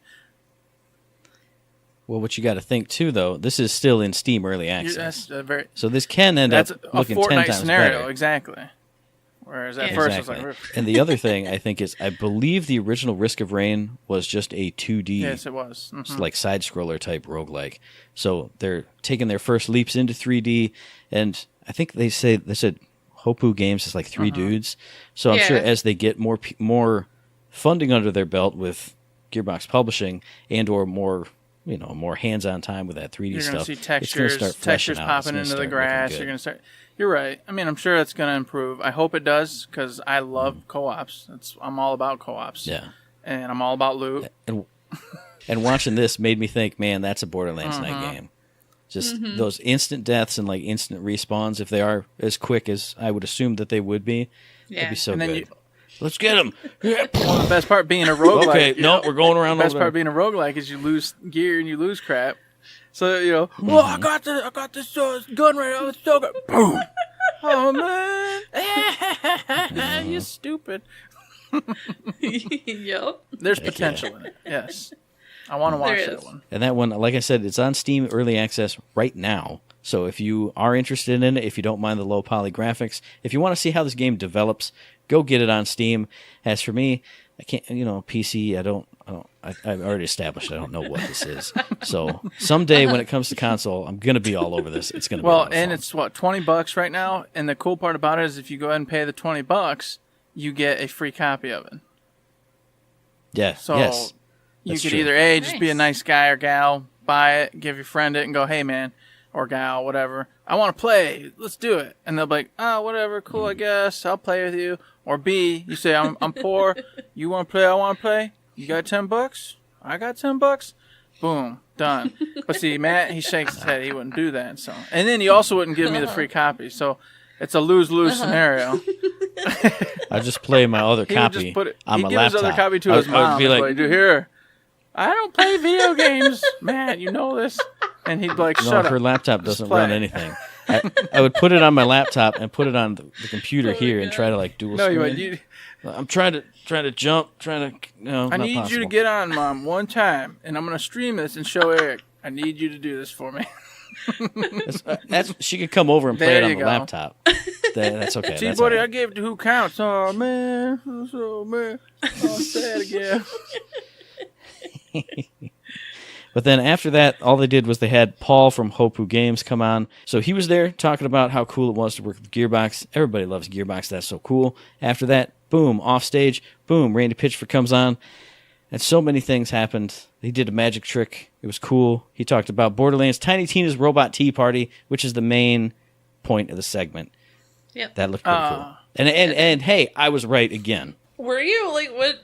C: Well, what you got to think too, though, this is still in Steam Early Access, so this can end up looking 10 times
B: scenario,
C: better.
B: Exactly. Whereas at first it was like...
C: And the other thing, I think, is I believe the original Risk of Rain was just a 2D...
B: Yes, it was. Mm-hmm.
C: Like side-scroller type roguelike. So they're taking their first leaps into 3D, and I think they said Hopoo Games is like 3 dudes. So I'm sure as they get more funding under their belt with Gearbox Publishing and or more hands-on time with that 3D stuff,
B: you're going to see textures popping into the grass. You're going to start... You're right. I mean, I'm sure that's going to improve. I hope it does, because I love co-ops. I'm all about co-ops.
C: Yeah.
B: And I'm all about loot.
C: And watching this made me think, man, that's a Borderlands night game. Just those instant deaths and like instant respawns, if they are as quick as I would assume that they would be, that'd be so good. Let's get them.
B: Well, the best part being a roguelike.
C: Okay, we're going around.
B: The best part being a roguelike is you lose gear and you lose crap. So, I got this gun right now. It's so good. Boom. Oh, man. You stupid.
A: Yep.
B: There's potential in it. Yes. I want to watch that one.
C: And that one, like I said, it's on Steam Early Access right now. So if you are interested in it, if you don't mind the low poly graphics, if you want to see how this game develops, go get it on Steam. As for me, I can't, PC, I've already established I don't know what this is. So someday when it comes to console, I'm going to be all over this. It's going to be a lot of fun.
B: It's $20 right now. And the cool part about it is if you go ahead and pay the $20, you get a free copy of it.
C: Yeah.
B: So you could
C: true.
B: either just be a nice guy or gal, buy it, give your friend it, and go, hey man, or gal, whatever. I want to play. Let's do it. And they'll be like, oh, whatever, cool, I guess. I'll play with you. Or B, you say, I'm poor. You want to play? I want to play. You got $10? I got $10. Boom, done. But see, Matt, he shakes his head. He wouldn't do that. So, and then he also wouldn't give me the free copy. So it's a lose-lose scenario.
C: I just play my other
B: He would
C: copy
B: just put it.
C: on
B: He'd
C: my
B: give
C: laptop.
B: his other copy to his
C: I would
B: mom.
C: be
B: That's
C: like,
B: what he'd do. Here, I don't play video games, Matt. You know this. And he'd be like,
C: no,
B: shut
C: her
B: up.
C: laptop
B: Just
C: doesn't
B: play.
C: run anything. I would put it on my laptop and put it on the computer here and try to like dual
B: No, you
C: screen.
B: would.
C: I'm trying to jump, no,
B: I
C: not
B: need
C: possible.
B: you to get on, Mom, one time, and I'm going to stream this and show Eric. I need you to do this for me.
C: That's she could come over and play
B: There
C: it on
B: you
C: the
B: go.
C: laptop. That's okay.
B: See,
C: that's
B: buddy,
C: all
B: I
C: right.
B: gave it to Who Counts. Oh, man. Oh, man. Oh, sad again.
C: But then after that, all they did was they had Paul from Hopu Games come on. So he was there talking about how cool it was to work with Gearbox. Everybody loves Gearbox. That's so cool. After that, boom, off stage, boom, Randy Pitchford comes on. And so many things happened. He did a magic trick. It was cool. He talked about Borderlands, Tiny Tina's Robot Tea Party, which is the main point of the segment.
A: Yep.
C: That looked pretty cool. And hey, I was right again.
A: Were you like what?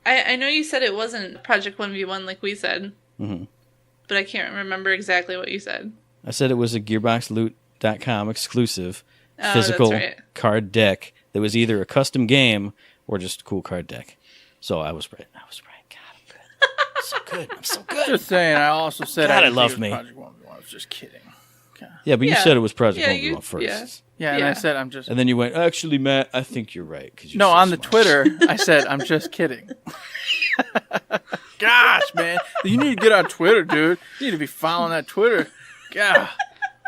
A: I know you said it wasn't Project 1v1 like we said, but I can't remember exactly what you said.
C: I said it was a GearboxLoot.com exclusive
A: Oh,
C: physical
A: that's right.
C: card deck that was either a custom game or just a cool card deck. So I was right. God, I'm good. I'm so good.
B: Just saying, I also said
C: God, I
B: didn't think
C: love
B: it was
C: me.
B: Project 1v1. I was just kidding.
C: Yeah, but you
A: Yeah.
C: said it was Project
A: Yeah,
C: 1v1
A: you-
C: first.
A: yeah.
B: Yeah, and I said I'm just...
C: And then you went, actually, Matt, I think you're right. 'Cause you're
B: No,
C: so
B: on the
C: smart."
B: Twitter, I said, I'm just kidding. Gosh, man. You need to get on Twitter, dude. You need to be following that Twitter. God.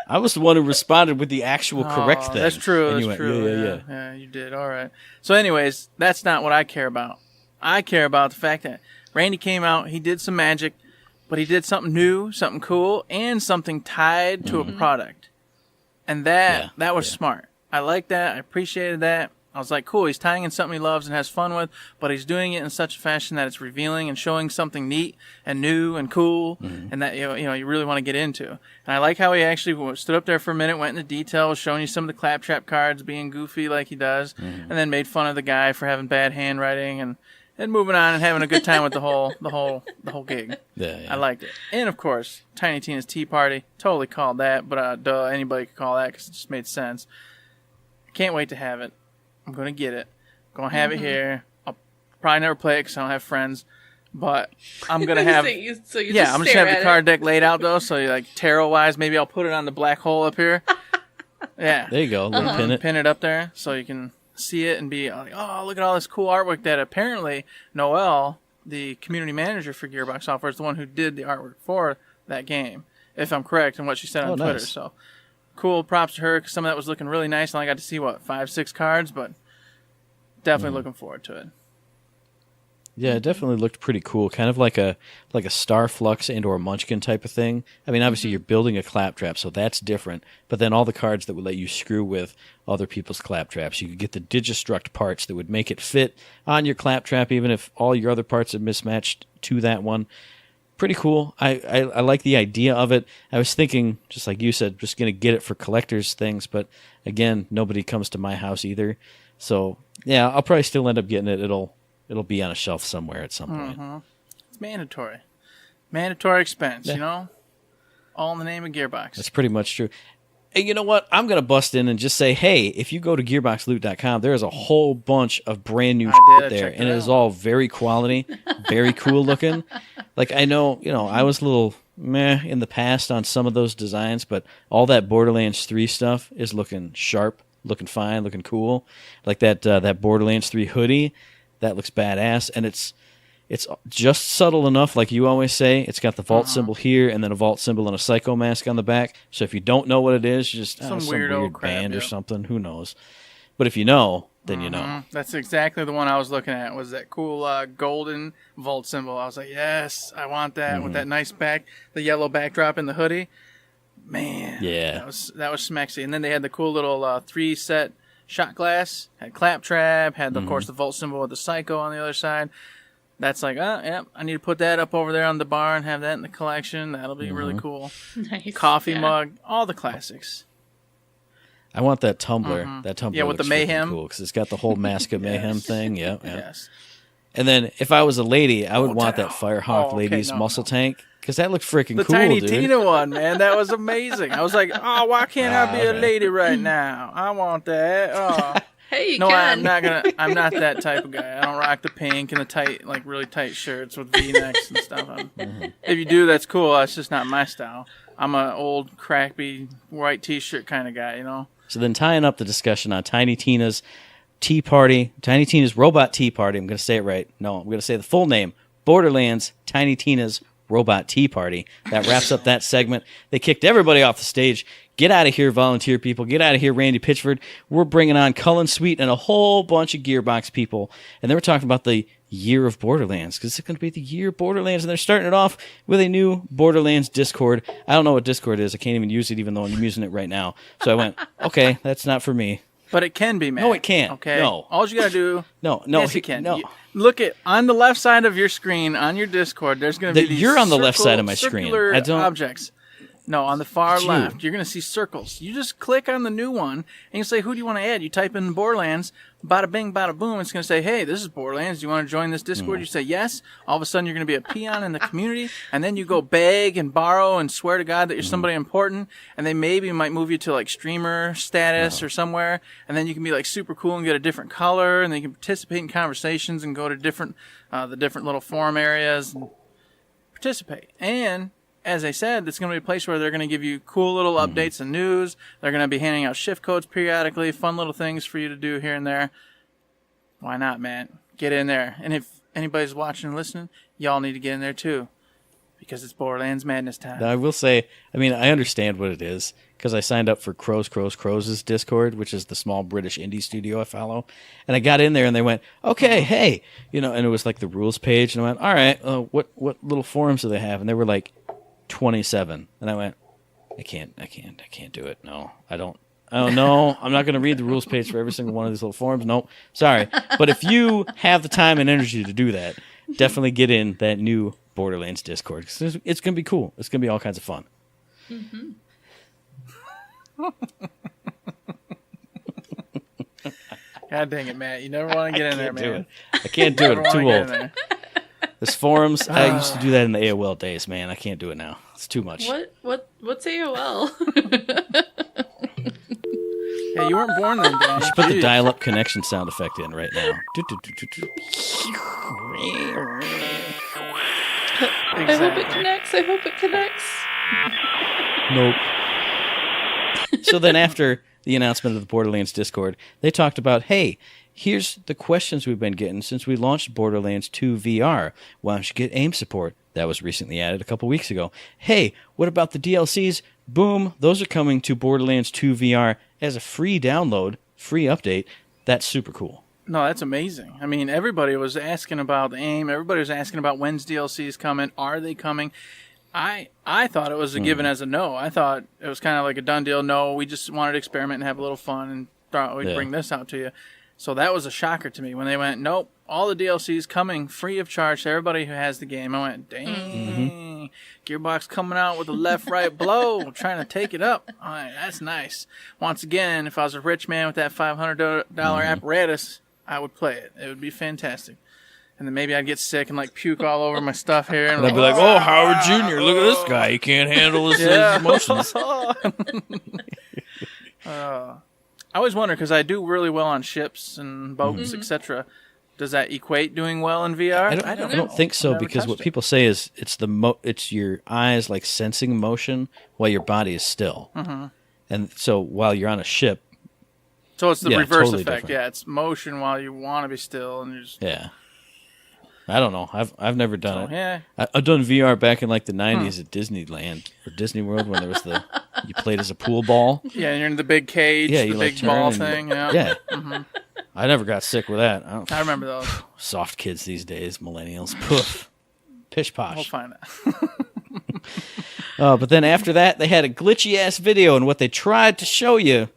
C: I was the one who responded with the actual correct thing.
B: That's true.
C: And
B: That's
C: you went,
B: true.
C: Yeah.
B: Yeah, you did. All right. So, anyways, that's not what I care about. I care about the fact that Randy came out, he did some magic, but he did something new, something cool, and something tied to a product. And that was smart. I like that. I appreciated that. I was like, cool, he's tying in something he loves and has fun with, but he's doing it in such a fashion that it's revealing and showing something neat and new and cool and that you really want to get into. And I like how he actually stood up there for a minute, went into detail, was showing you some of the claptrap cards, being goofy like he does, and then made fun of the guy for having bad handwriting and moving on and having a good time with the whole gig.
C: Yeah.
B: I liked it. And of course, Tiny Tina's Tea Party, totally called that, but duh, anybody could call that because it just made sense. Can't wait to have it. I'm going to get it. Going to have it here. I'll probably never play it because I don't have friends, but I'm going to have...
A: I'm just
B: I'm just have the card deck laid out though, so like tarot-wise, maybe I'll put it on the black hole up here. Yeah.
C: There you go. Pin it.
B: Up there so you can see it and be like, oh, look at all this cool artwork that apparently Noelle, the community manager for Gearbox Software, is the one who did the artwork for that game, if I'm correct in what she said on Twitter.
C: Nice.
B: So cool, props to her, because some of that was looking really nice. I only got to see, 5-6 cards, but definitely looking forward to it.
C: Yeah, it definitely looked pretty cool. Kind of like a Star Flux and or Munchkin type of thing. I mean, obviously you're building a claptrap, so that's different. But then all the cards that would let you screw with other people's claptraps. You could get the Digistruct parts that would make it fit on your claptrap, even if all your other parts are mismatched to that one. Pretty cool. I like the idea of it. I was thinking, just like you said, just going to get it for collectors things. But again, nobody comes to my house either. So yeah, I'll probably still end up getting it. It'll be on a shelf somewhere at some point.
B: It's mandatory. Mandatory expense, all in the name of Gearbox.
C: That's pretty much true. And you know what? I'm going to bust in and just say, hey, if you go to gearboxloot.com, there is a whole bunch of brand new shit there. And it is all very quality, very cool looking. Like, I know, I was a little meh in the past on some of those designs, but all that Borderlands 3 stuff is looking sharp, looking fine, looking cool. Like that Borderlands 3 hoodie, that looks badass. And it's just subtle enough, like you always say. It's got the vault symbol here, and then a vault symbol and a psycho mask on the back. So if you don't know what it is, you just some weird
B: old crap,
C: band or something. Who knows? But if you know, then you
B: Mm-hmm.
C: know.
B: That's exactly the one I was looking at. Was that cool golden vault symbol? I was like, yes, I want that with that nice the yellow backdrop in the hoodie. Man,
C: Yeah.
B: that was smexy. And then they had the cool little 3-set shot glass. Had claptrap. Had of course the vault symbol with the psycho on the other side. That's like, yeah, I need to put that up over there on the bar and have that in the collection. That'll be really cool.
A: Nice.
B: Coffee mug, all the classics.
C: I want that tumbler. That tumbler,
B: Yeah, with the
C: looks freaking
B: mayhem.
C: cool because it's got the whole Mask of Mayhem thing. Yeah, yeah.
B: Yes.
C: And then if I was a lady, I would want that Firehawk
B: okay,
C: ladies
B: no,
C: muscle
B: no.
C: tank because that looked freaking
B: The
C: cool,
B: Tiny
C: dude.
B: Tina one, man, that was amazing. I was like, oh, why can't I be a lady right now? I want that. Oh.
A: Hey, you
B: No,
A: can.
B: I'm not that type of guy. I don't rock the pink and the tight, like really tight shirts with V-necks and stuff. If you do, that's cool. That's just not my style. I'm an old, crappy, white T-shirt kind of guy, you know?
C: So then tying up the discussion on Tiny Tina's Tea Party, Tiny Tina's Robot Tea Party. I'm going to say it right. No, I'm going to say the full name. Borderlands Tiny Tina's Robot Tea Party. That wraps up that segment. They kicked everybody off the stage. Get out of here, volunteer people. Get out of here, Randy Pitchford. We're bringing on Cullen Sweet and a whole bunch of Gearbox people. And then we're talking about the year of Borderlands, because it's going to be the year of Borderlands, and they're starting it off with a new Borderlands Discord. I don't know what Discord is. I can't even use it, even though I'm using it right now. So I went, okay, that's not for me.
B: But it can be, man.
C: No, it can't.
B: Okay?
C: No.
B: All you got to do...
C: No,
B: Yes, you can.
C: No.
B: Look at on the left side of your screen on your Discord. There's going to be these
C: You're on the left side of my screen.
B: circular
C: I don't-
B: objects. No, on the far
C: It's you.
B: left, you're going to see circles. You just click on the new one and you say, "Who do you want to add?" You type in Borderlands. Bada bing, bada boom. It's going to say, "Hey, this is Borderlands. Do you want to join this Discord?" You say yes. All of a sudden, you're going to be a peon in the community, and then you go beg and borrow and swear to God that you're somebody important, and they maybe might move you to like streamer status or somewhere, and then you can be like super cool and get a different color, and then you can participate in conversations and go to different the different little forum areas and participate. And as I said, it's going to be a place where they're going to give you cool little updates and news. They're going to be handing out shift codes periodically, fun little things for you to do here and there. Why not, man? Get in there. And if anybody's watching and listening, y'all need to get in there too, because it's Borderlands Madness time.
C: Now, I will say, I mean, I understand what it is, because I signed up for Crows' Discord, which is the small British indie studio I follow. And I got in there and they went, okay, hey, and it was like the rules page. And I went, all right, what little forums do they have? And they were like 27. And I went, I can't do it. No, I don't know. I'm not going to read the rules page for every single one of these little forums. Nope. Sorry. But if you have the time and energy to do that, definitely get in that new Borderlands Discord. 'Cause it's going to be cool. It's going to be all kinds of fun.
A: Mm-hmm.
B: God dang it, Matt. You never want to get in there, man.
C: I can't do it. I'm
B: Never
C: too
B: wanna get
C: old.
B: in there.
C: This forums, I used to do that in the AOL days, man. I can't do it now. It's too much.
A: What's AOL?
B: Hey, you weren't born then, Dan.
C: I should put the dial-up connection sound effect in right now.
A: I hope it connects. I hope it connects.
C: Nope. So then after the announcement of the Borderlands Discord, they talked about, hey, here's the questions we've been getting since we launched Borderlands 2 VR. Why don't you get AIM support? That was recently added a couple weeks ago. Hey, what about the DLCs? Boom, those are coming to Borderlands 2 VR as a free download, free update. That's super cool.
B: No, that's amazing. I mean, everybody was asking about AIM. Everybody was asking about when's DLC is coming. Are they coming? I thought it was a given as a no. I thought it was kind of like a done deal. No, we just wanted to experiment and have a little fun and thought we'd bring this out to you. So that was a shocker to me when they went, nope, all the DLCs coming free of charge to everybody who has the game. I went, dang, Gearbox coming out with a left-right blow, trying to take it up. All right, that's nice. Once again, if I was a rich man with that $500 apparatus, I would play it. It would be fantastic. And then maybe I'd get sick and like puke all over my stuff here. And
C: I'd be like, oh, Howard Jr., look at this guy. He can't handle his emotions.
B: I always wonder, because I do really well on ships and boats, etc. Does that equate doing well in VR?
C: I don't think so, because what people say is it's your eyes like sensing motion while your body is still. Mm-hmm. And so while you're on a ship.
B: So it's the reverse
C: totally
B: effect.
C: different.
B: Yeah, it's motion while you want to be still. And you're just...
C: Yeah. I don't know. I've never done it.
B: Yeah.
C: I've done VR back in like the 90s at Disneyland or Disney World when there was you played as a pool ball.
B: Yeah, and you're in the big cage,
C: Yeah,
B: the
C: you
B: big
C: like
B: ball
C: turn
B: thing.
C: Yeah. I never got sick with that.
B: I remember those.
C: Soft kids these days, millennials. Poof. Pish posh.
B: We'll find out.
C: But then after that, they had a glitchy ass video, and what they tried to show you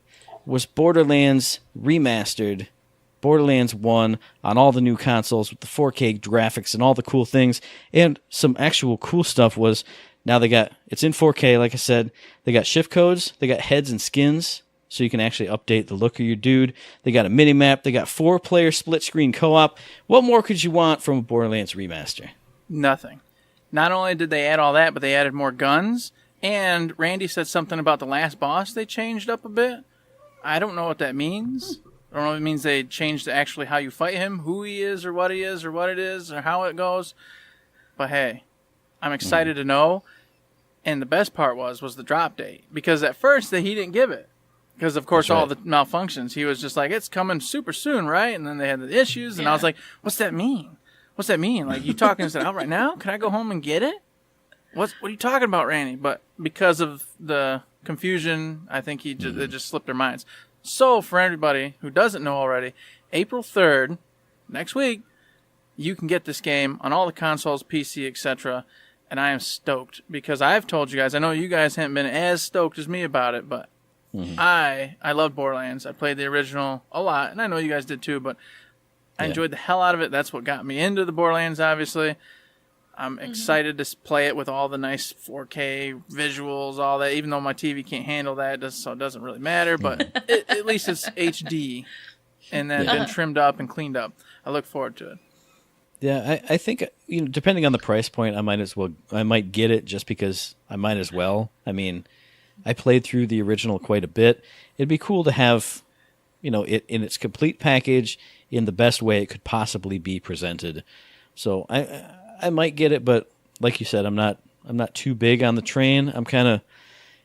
C: was Borderlands remastered Borderlands 1 on all the new consoles with the 4K graphics and all the cool things. And some actual cool stuff was, now it's in 4K, like I said. They got shift codes, they got heads and skins, so you can actually update the look of your dude. They got a mini-map, they got 4-player split-screen co-op. What more could you want from a Borderlands remaster?
B: Nothing. Not only did they add all that, but they added more guns. And Randy said something about the last boss they changed up a bit. I don't know what that means. I don't know if it means they changed actually how you fight him, who he is, or what he is, or what it is, or how it goes. But hey, I'm excited to know. And the best part was the drop date. Because at first he didn't give it. Because, of course, all the malfunctions. He was just like, it's coming super soon, right? And then they had the issues. And I was like, what's that mean? What's that mean? Like, you talking to out right now? Can I go home and get it? What are you talking about, Randy? But because of the confusion, I think it just slipped their minds. So, for everybody who doesn't know already, April 3rd, next week, you can get this game on all the consoles, PC, etc. And I am stoked because I've told you guys, I know you guys haven't been as stoked as me about it, but I love Borderlands. I played the original a lot, and I know you guys did too, but I enjoyed the hell out of it. That's what got me into the Borderlands, obviously. I'm excited to play it with all the nice 4K visuals, all that, even though my TV can't handle that, so it doesn't really matter, but at least it's HD and then been trimmed up and cleaned up. I look forward to it.
C: Yeah, I think, depending on the price point, I might get it just because I might as well. I mean, I played through the original quite a bit. It'd be cool to have, it in its complete package in the best way it could possibly be presented. So I might get it, but like you said, I'm not too big on the train. I'm kind of,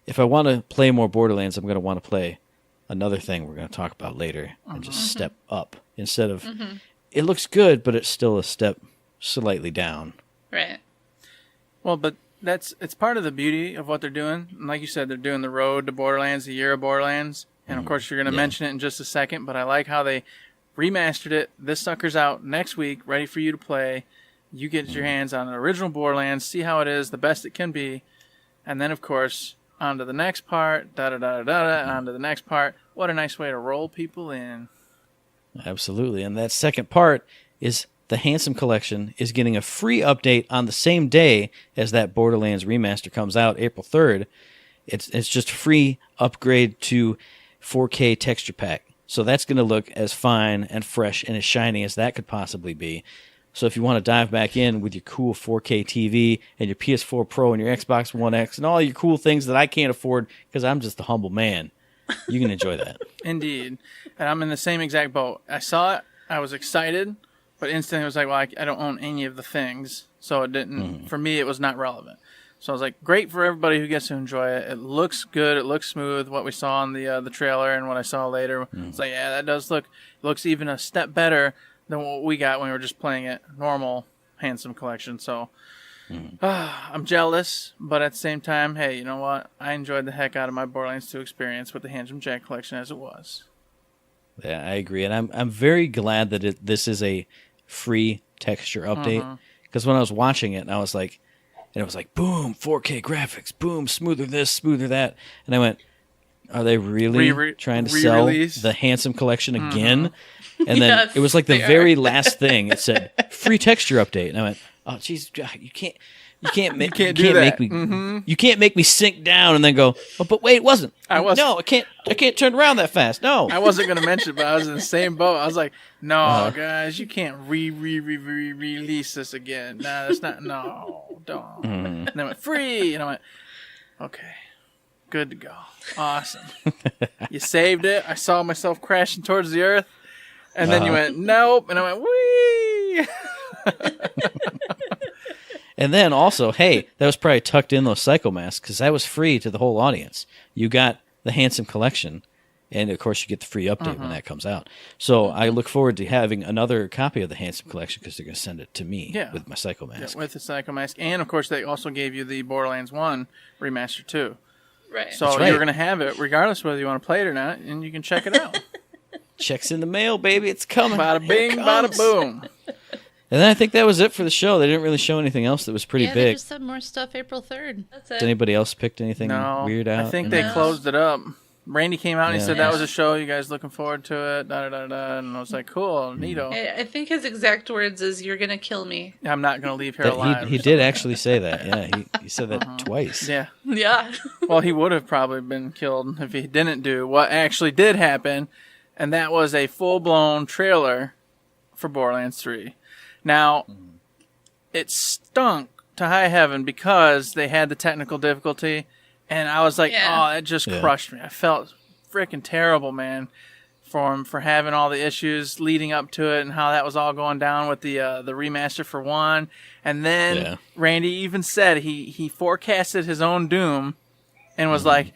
C: if I want to play more Borderlands, I'm going to want to play another thing we're going to talk about later and just step up instead of, it looks good, but it's still a step slightly down.
A: Right.
B: Well, but it's part of the beauty of what they're doing. And like you said, they're doing the road to Borderlands, the year of Borderlands. And of course, you're going to mention it in just a second, but I like how they remastered it. This sucker's out next week, ready for you to play. You get your hands on an original Borderlands, see how it is, the best it can be. And then, of course, on to the next part, on to the next part. What a nice way to roll people in.
C: Absolutely. And that second part is the Handsome Collection is getting a free update on the same day as that Borderlands remaster comes out, April 3rd. It's just a free upgrade to 4K texture pack. So that's going to look as fine and fresh and as shiny as that could possibly be. So if you want to dive back in with your cool 4K TV and your PS4 Pro and your Xbox One X and all your cool things that I can't afford because I'm just a humble man, you can enjoy that.
B: Indeed. And I'm in the same exact boat. I saw it. I was excited. But instantly I was like, well, I don't own any of the things. So it didn't, for me, it was not relevant. So I was like, great for everybody who gets to enjoy it. It looks good. It looks smooth. What we saw in the trailer and what I saw later. It's like, yeah, that does looks even a step better than what we got when we were just playing it normal Handsome Collection. So I'm jealous, but at the same time, hey, you know what? I enjoyed the heck out of my Borderlands 2 experience with the Handsome Jack Collection as it was.
C: Yeah, I agree, and I'm very glad that this is a free texture update because when I was watching it, and it was like, boom, 4K graphics, boom, smoother this, smoother that, and I went, are they really trying to sell the Handsome Collection again? And then it was like the very last thing. It said free texture update, and I went, "Oh, jeez, you can't make me sink down and then go, oh, but wait, it wasn't. No, I can't turn around that fast. No,
B: I wasn't gonna mention it, but I was in the same boat. I was like, no, guys, you can't release this again. No, that's not. No, don't. And I went free, and I went, okay, good to go, awesome. You saved it. I saw myself crashing towards the earth. And then you went, nope. And I went, wee.
C: And then also, hey, that was probably tucked in those Psycho Masks because that was free to the whole audience. You got the Handsome Collection, and of course you get the free update when that comes out. So I look forward to having another copy of the Handsome Collection because they're going to send it to me with my Psycho Mask.
B: Yeah, with the Psycho Mask. And, of course, they also gave you the Borderlands 1 remaster, too.
A: Right.
B: So you're going to have it regardless whether you want to play it or not, and you can check it out.
C: Checks in the mail, baby. It's coming.
B: Bada bing, bada boom.
C: And then I think that was it for the show. They didn't really show anything else that was pretty big.
A: They just had more stuff April 3rd. That's it.
C: Did anybody else pick anything weird out?
B: I think they closed it up Randy came out and he
C: Yeah.
B: said that was a show. You guys looking forward to it? Da, da, da, da. And I was like, cool, neato.
A: I think his exact words is, "You're gonna kill me."
B: I'm not going to leave here alive.
C: He did actually say that. Yeah, he said that twice.
B: Yeah.
A: Yeah.
B: Well, he would have probably been killed if he didn't do what actually did happen, and that was a full-blown trailer for Borderlands 3. Now, it stunk to high heaven because they had the technical difficulty, and I was like, oh, it just crushed me. I felt freaking terrible, man, for him for having all the issues leading up to it and how that was all going down with the remaster for 1. And then Randy even said he forecasted his own doom and was like,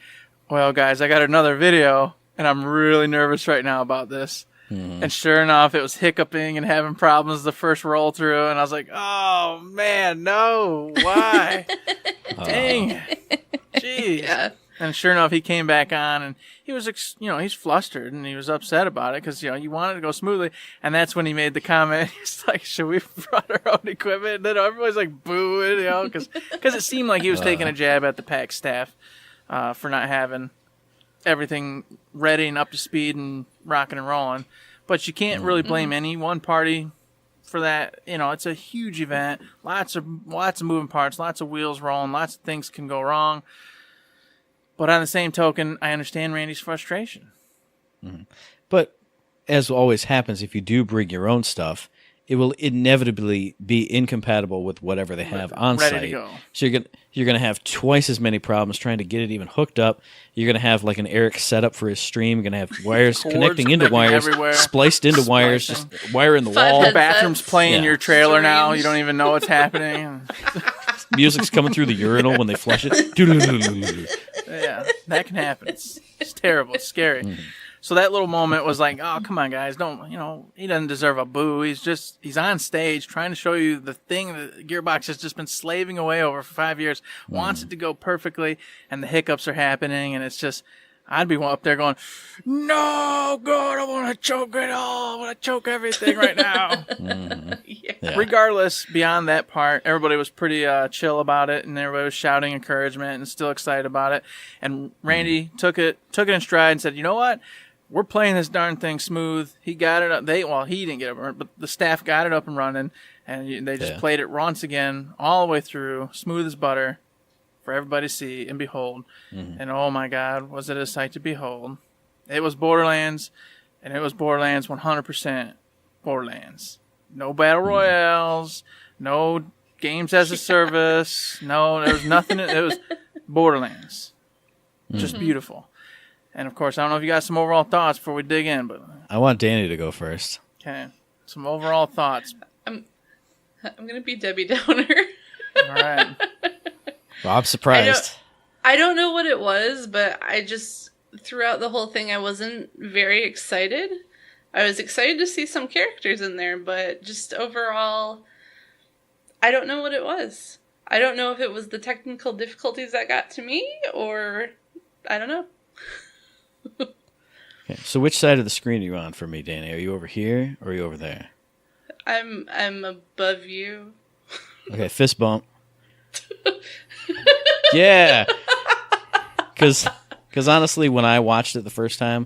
B: well, guys, I got another video, and I'm really nervous right now about this. And sure enough, it was hiccuping and having problems the first roll through, and I was like, oh, man, no, why? Dang it. Jeez. Yeah. And sure enough, he came back on, and he was, he's flustered, and he was upset about it, because, you wanted to go smoothly, and that's when he made the comment, he's like, should we brought our own equipment? And then everybody's like booing, because it seemed like he was taking a jab at the PAX staff for not having everything ready and up to speed and rocking and rolling. But you can't really blame any one party for that. It's a huge event. Lots of moving parts, lots of wheels rolling, lots of things can go wrong. But on the same token, I understand Randy's frustration.
C: But as always happens, if you do bring your own stuff, it will inevitably be incompatible with whatever they have on
B: ready
C: site.
B: To go.
C: So you're gonna have twice as many problems trying to get it even hooked up. You're gonna have like an Eric setup for his stream. You're gonna have wires connecting into wires,
B: everywhere.
C: spliced into wires, just wire in the wall.
A: Headsets.
B: Bathroom's playing your trailer now.
A: Streams.
B: You don't even know what's happening.
C: Music's coming through the urinal when they flush it.
B: Yeah, that can happen. It's terrible. It's scary. So that little moment was like, oh, come on, guys. Don't, he doesn't deserve a boo. He's on stage trying to show you the thing that Gearbox has just been slaving away over for 5 years, wants it to go perfectly, and the hiccups are happening, and it's just, I'd be up there going, no, God, I want to choke it all. I want to choke everything right now.
C: Yeah.
B: Regardless, beyond that part, everybody was pretty chill about it, and everybody was shouting encouragement and still excited about it. And Randy took it in stride and said, you know what? We're playing this darn thing smooth. He got it up. He didn't get it up, but the staff got it up and running, and they just played it once again, all the way through, smooth as butter, for everybody to see and behold. And oh my God, was it a sight to behold. It was Borderlands, and it was Borderlands 100% Borderlands. No battle royales, no games as a service, no, there was nothing. It was Borderlands. Just beautiful. And, of course, I don't know if you got some overall thoughts before we dig in, but...
C: I want Danny to go first.
B: Okay. Some overall thoughts.
A: I'm going to be Debbie Downer.
B: All right.
C: Well, I'm surprised.
A: I don't know what it was, but I just... Throughout the whole thing, I wasn't very excited. I was excited to see some characters in there, but just overall... I don't know what it was. I don't know if it was the technical difficulties that got to me, or... I don't know.
C: Okay, so which side of the screen are you on for me, Danny? Are you over here or are you over there?
A: I'm above you.
C: Okay, fist bump. Yeah. Because honestly, when I watched it the first time,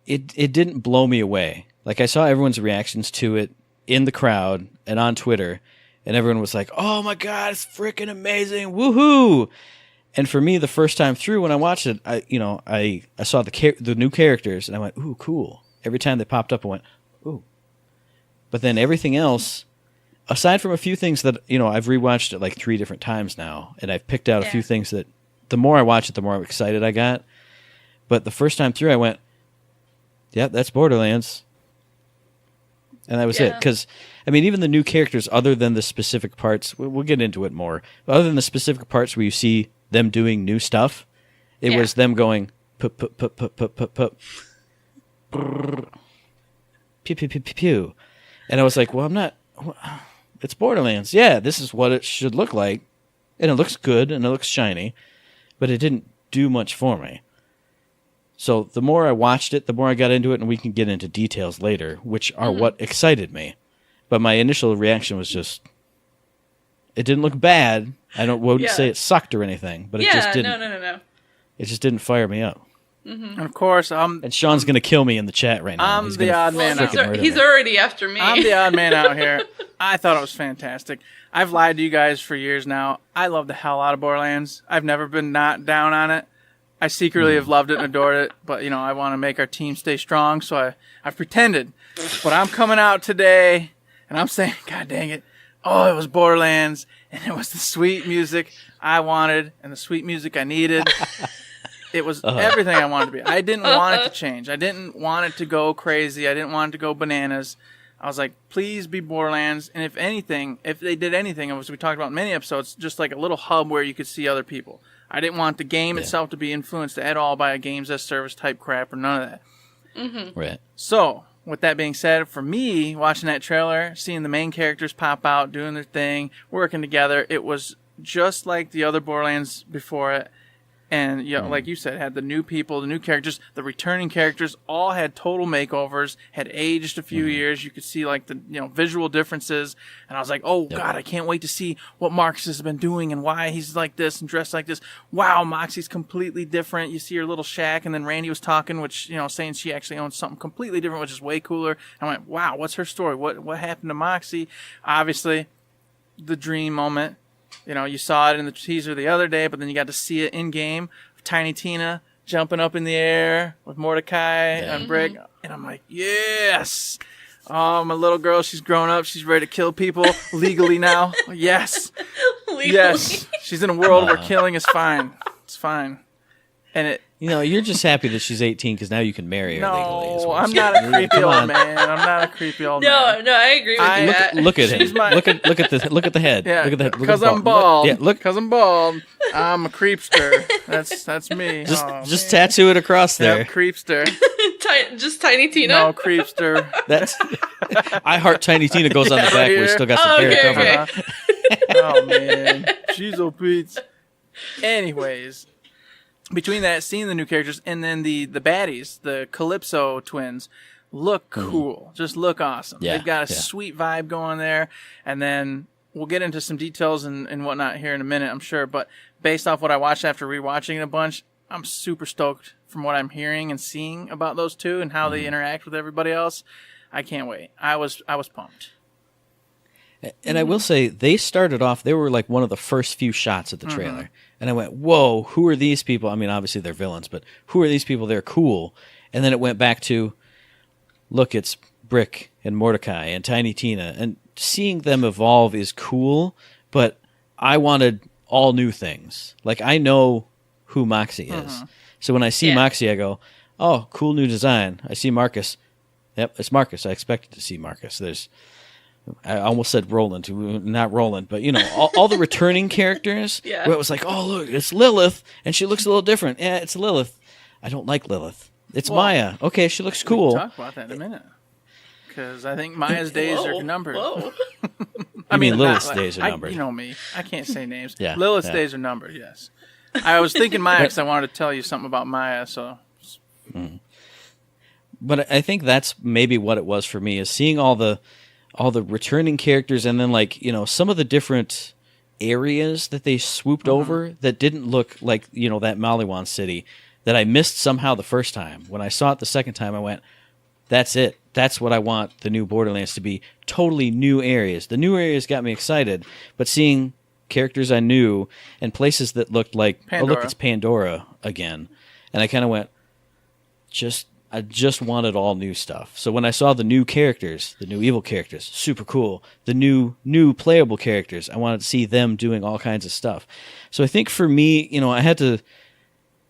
C: it didn't blow me away. Like, I saw everyone's reactions to it in the crowd and on Twitter, and everyone was like, oh my God, it's freaking amazing, woohoo! And for me, the first time through, when I watched it, I saw the new characters, and I went, ooh, cool. Every time they popped up, I went, ooh. But then everything else, aside from a few things that, I've rewatched it like 3 different times now, and I've picked out a few things that the more I watch it, the more excited I got. But the first time through, I went, yeah, that's Borderlands. And that was it. Because, even the new characters, other than the specific parts, we'll get into it more, but other than the specific parts where you see them doing new stuff, it was them going, pup, pup, pup, pup, pup, pup, pup, pew, pew, pew, pew, pew. And I was like, well, I'm not, it's Borderlands. Yeah, this is what it should look like. And it looks good, and it looks shiny, but it didn't do much for me. So the more I watched it, the more I got into it, and we can get into details later, which are what excited me. But my initial reaction was just, it didn't look bad. I wouldn't say it sucked or anything, but it just didn't.
A: No.
C: It just didn't fire me up.
B: And of course,
C: And Sean's going to kill me in the chat right now.
B: I'm the odd man out.
A: He's already after me.
B: I'm the odd man out here. I thought it was fantastic. I've lied to you guys for years now. I love the hell out of Borderlands. I've never been not down on it. I secretly have loved it and adored it, but I want to make our team stay strong, so I've pretended. But I'm coming out today, and I'm saying, God dang it. Oh, it was Borderlands, and it was the sweet music I wanted and the sweet music I needed. It was everything I wanted to be. I didn't want it to change. I didn't want it to go crazy. I didn't want it to go bananas. I was like, please be Borderlands. And if they did anything, as we talked about in many episodes, just like a little hub where you could see other people. I didn't want the game itself to be influenced at all by a games as service type crap or none of that.
A: Mm-hmm.
C: Right.
B: So, with that being said, for me, watching that trailer, seeing the main characters pop out, doing their thing, working together, it was just like the other Borderlands before it. And, like you said, had the new people, the new characters, the returning characters, all had total makeovers, had aged a few years. You could see, like, the, visual differences. And I was like, oh, God, I can't wait to see what Marcus has been doing and why he's like this and dressed like this. Wow, Moxie's completely different. You see her little shack, and then Randy was talking, which, saying she actually owns something completely different, which is way cooler. And I went, wow, what's her story? What happened to Moxie? Obviously, the dream moment. You saw it in the teaser the other day, but then you got to see it in game. Tiny Tina jumping up in the air with Mordecai and Brick, and I'm like, yes. Oh, my little girl, she's grown up. She's ready to kill people legally now. Yes,
A: Legally.
B: yes. She's in a world where killing is fine. It's fine, and
C: you're just happy that she's 18 because now you can marry her legally.
B: No, I'm not a creepy old man. I'm not a creepy old man.
A: No, I agree with you. Matt.
C: Look at him. Look at the head.
B: Yeah,
C: look at the head.
B: Because I'm bald.
C: Look.
B: Because I'm bald. I'm a creepster. That's me.
C: Just tattoo it across there.
B: Yep, creepster.
A: Just Tiny Tina?
B: No, creepster.
C: That's I Heart Tiny Tina goes on the back where it's still got some hair covered.
B: Oh, man. Jeez, oh, Pete. Anyways, between that, seeing the new characters, and then the baddies, the Calypso twins, look cool. Just look awesome.
C: Yeah,
B: They've got a sweet vibe going there. And then we'll get into some details and whatnot here in a minute, I'm sure. But based off what I watched after rewatching it a bunch, I'm super stoked from what I'm hearing and seeing about those two and how they interact with everybody else. I can't wait. I was pumped.
C: And I will say, they started off, they were like one of the first few shots of the trailer. And I went, whoa, who are these people? I mean, obviously they're villains, but who are these people? They're cool. And then it went back to, look, it's Brick and Mordecai and Tiny Tina. And seeing them evolve is cool, but I wanted all new things. Like, I know who Moxie is. So when I see Moxie, I go, oh, cool new design. I see Marcus. Yep, it's Marcus. I expected to see Marcus. I almost said Roland, not Roland, but all the returning characters.
A: Yeah.
C: Where it was like, oh look, it's Lilith, and she looks a little different. Yeah, it's Lilith. I don't like Lilith. It's Maya. Okay, she looks cool.
B: We'll talk about that in a minute, because I think Maya's days are numbered.
A: Whoa.
C: I mean, Lilith's days are numbered.
B: You know me. I can't say names.
C: Yeah,
B: Lilith's days are numbered. Yes. I was thinking Maya because I wanted to tell you something about Maya. So.
C: But I think that's maybe what it was for me, is seeing all the returning characters, and then some of the different areas that they swooped over that didn't look like that Maliwan city that I missed somehow the first time. When I saw it the second time, I went, that's it. That's what I want the new Borderlands to be. Totally new areas. The new areas got me excited, but seeing characters I knew and places that looked like,
B: Pandora.
C: oh look, it's Pandora again. And I kind of went, I just wanted all new stuff. So when I saw the new characters, the new evil characters, super cool. The new playable characters, I wanted to see them doing all kinds of stuff. So I think for me, I had to,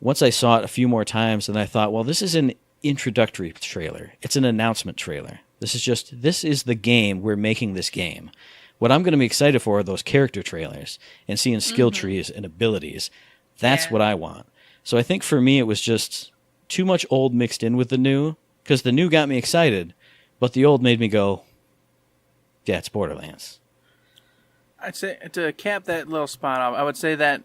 C: once I saw it a few more times, and I thought, well, this is an introductory trailer. It's an announcement trailer. This is the game. We're making this game. What I'm going to be excited for are those character trailers and seeing skill trees and abilities. That's what I want. So I think for me, it was just too much old mixed in with the new, because the new got me excited, but the old made me go, yeah, it's Borderlands.
B: I'd say, to cap that little spot off, I would say that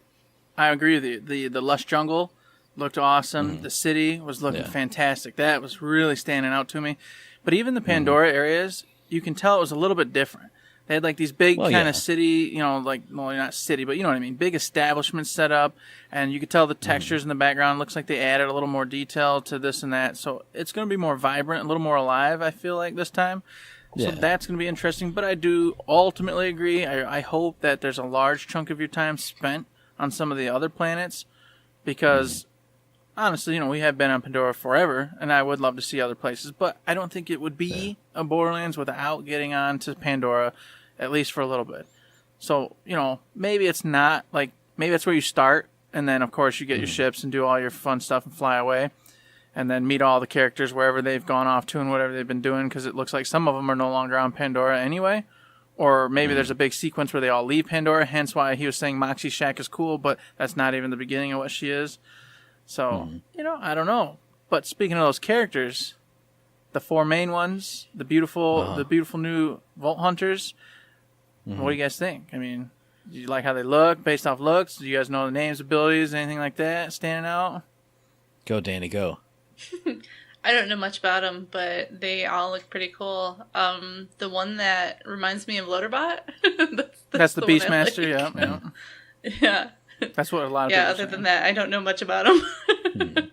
B: I agree with you. The lush jungle looked awesome. The city was looking fantastic. That was really standing out to me. But even the Pandora areas, you can tell it was a little bit different. They had like these big
C: Well,
B: kind
C: yeah.
B: of city, you know, like, well, not city, but you know what I mean, big establishments set up, and you could tell the textures in the background. Looks like they added a little more detail to this and that, so it's going to be more vibrant, a little more alive, I feel like, this time. So
C: Yeah.
B: that's going to be interesting, but I do ultimately agree. I hope that there's a large chunk of your time spent on some of the other planets, because honestly, you know, we have been on Pandora forever, and I would love to see other places, but I don't think it would be a Borderlands without getting on to Pandora, at least for a little bit. So, you know, maybe it's not, like, maybe that's where you start, and then, of course, you get your ships and do all your fun stuff and fly away, and then meet all the characters wherever they've gone off to and whatever they've been doing, because it looks like some of them are no longer on Pandora anyway. Or maybe there's a big sequence where they all leave Pandora, hence why he was saying Moxie Shack is cool, but that's not even the beginning of what she is. So, you know, I don't know. But speaking of those characters, the 4 main ones, the beautiful new Vault Hunters, what do you guys think? I mean, do you like how they look, based off looks? Do you guys know the names, abilities, anything like that standing out?
C: Go, Danny, go.
A: I don't know much about them, but they all look pretty cool. The one that reminds me of Loaderbot.
B: That's the
A: one I
B: Beastmaster,
A: like.
B: yeah.
A: Yeah.
B: That's what a lot of
A: Yeah,
B: people
A: other
B: say.
A: than that, I don't know much about them.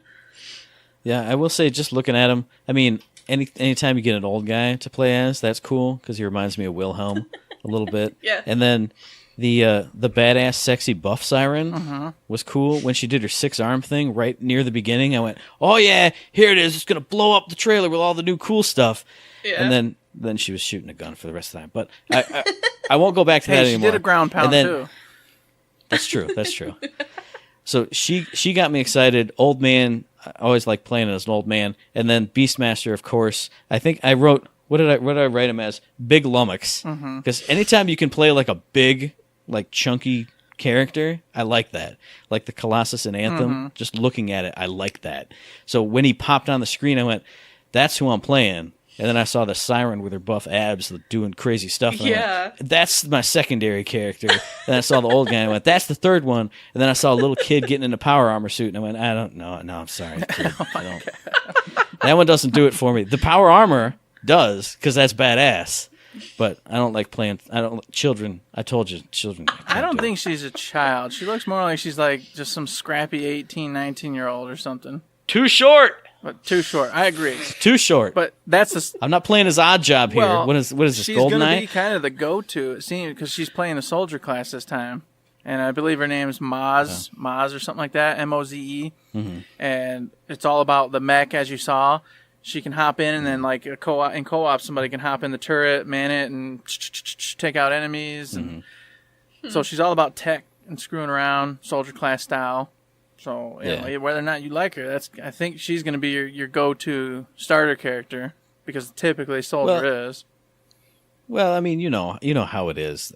C: Yeah, I will say, just looking at him, I mean, anytime you get an old guy to play as, that's cool, because he reminds me of Wilhelm a little bit.
A: Yeah.
C: And then the badass, sexy buff siren was cool. When she did her 6-arm thing right near the beginning, I went, oh yeah, here it is. It's going to blow up the trailer with all the new cool stuff.
A: Yeah.
C: And then she was shooting a gun for the rest of the time. But I won't go back to that
B: Hey, she
C: anymore.
B: did a ground pound,
C: And then-
B: too.
C: That's true. That's true. So she got me excited. Old man, I always like playing as an old man. And then Beastmaster, of course. I think I wrote, what did I write him as? Big Lummox. Because anytime you can play like a big, like chunky character, I like that. Like the Colossus in Anthem, just looking at it, I like that. So when he popped on the screen, I went, that's who I'm playing. And then I saw the siren with her buff abs doing crazy stuff. And I
A: Yeah.
C: went, that's my secondary character. Then I saw the old guy and I went, that's the third one. And then I saw a little kid getting in a power armor suit and I went, I don't know. No, I'm sorry. Kid. I don't. That one doesn't do it for me. The power armor does, because that's badass. But I don't like playing. Children. I told you, children.
B: I don't think she's a child. She looks more like she's like just some scrappy 18, 19-year-old or something.
C: Too short.
B: But too short. I agree.
C: Too short.
B: But that's the...
C: I'm not playing his odd job here.
B: Well,
C: What is this?
B: she's going to be
C: GoldenEye?
B: kind of the go-to, it seems, because she's playing a soldier class this time. And I believe her name's Maz, Maz or something like that, M-O-Z-E. And it's all about the mech, as you saw. She can hop in, and then like in co-op, somebody can hop in the turret, man it, and take out enemies. And so she's all about tech and screwing around, soldier class style. So you know, whether or not you like her, I think she's going to be your go-to starter character, because typically soldier is.
C: Well, I mean, you know how it is.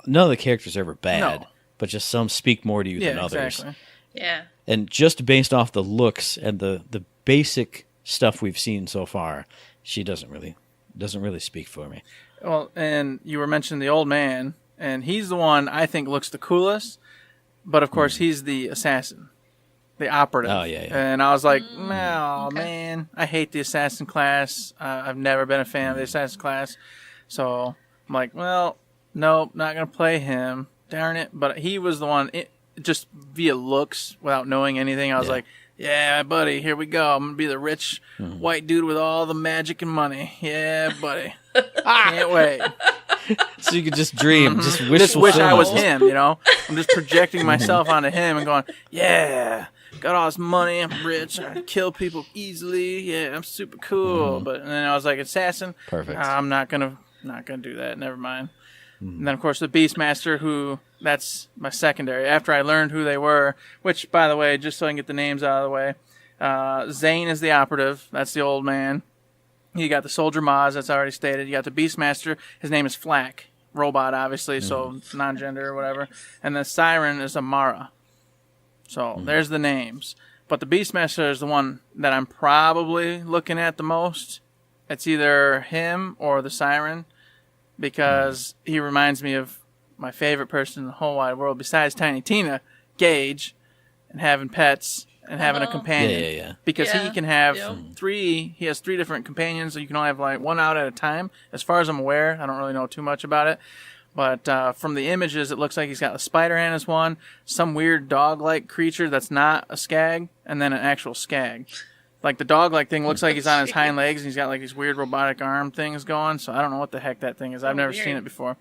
C: None of the characters are ever bad,
B: No.
C: but just some speak more to you than others.
B: Exactly.
A: Yeah.
C: And just based off the looks and the basic stuff we've seen so far, she doesn't really speak for me.
B: Well, and you were mentioning the old man, and he's the one I think looks the coolest. But of course, he's the assassin, the operative.
C: Oh, yeah.
B: And I was like, no, man, I hate the assassin class. I've never been a fan of the assassin class. So I'm like, well, nope, not gonna play him. Darn it! But he was the one. Just via looks, without knowing anything, I was like, yeah, buddy, here we go. I'm going to be the rich white dude with all the magic and money. Yeah, buddy. Can't wait.
C: So you could just dream, just wish,
B: Just wish I was
C: fulfillment.
B: him, you know? I'm just projecting myself onto him and going, yeah, got all this money. I'm rich. I kill people easily. Yeah, I'm super cool. But and then I was like, assassin.
C: Perfect.
B: I'm not gonna do that. Never mind. And then, of course, the Beastmaster, that's my secondary. After I learned who they were, which, by the way, just so I can get the names out of the way, Zane is the operative. That's the old man. You got the Soldier Maz, that's already stated. You got the Beastmaster. His name is Flak. Robot, obviously, so non-gender or whatever. And the Siren is Amara. So there's the names. But the Beastmaster is the one that I'm probably looking at the most. It's either him or the Siren, because he reminds me of my favorite person in the whole wide world besides Tiny Tina, Gage, and having pets and having a companion.
C: Yeah.
B: Because
A: Yeah.
B: he can have
A: Yep.
B: he has 3 different companions, so you can only have like one out at a time. As far as I'm aware, I don't really know too much about it. But from the images, it looks like he's got a spider hand as one, some weird dog-like creature that's not a skag, and then an actual skag. Like the dog-like thing looks like he's on his hind legs, and he's got like these weird robotic arm things going, so I don't know what the heck that thing is. I've never
A: weird.
B: seen it before.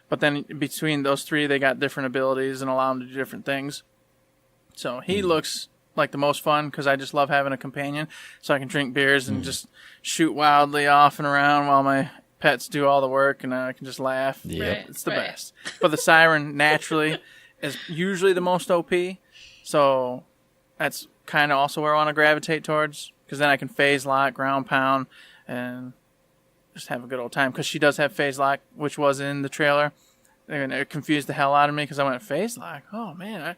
B: But then between those 3, they got different abilities and allow them to do different things. So he looks like the most fun because I just love having a companion, so I can drink beers and just shoot wildly off and around while my pets do all the work, and I can just laugh.
C: Yep.
A: Right.
B: It's the best. But the Siren naturally is usually the most OP, so that's kind of also where I want to gravitate towards, because then I can phase lock, ground pound, and just have a good old time. Because she does have phase lock, which was in the trailer, and it confused the hell out of me because I went phase lock. Oh man,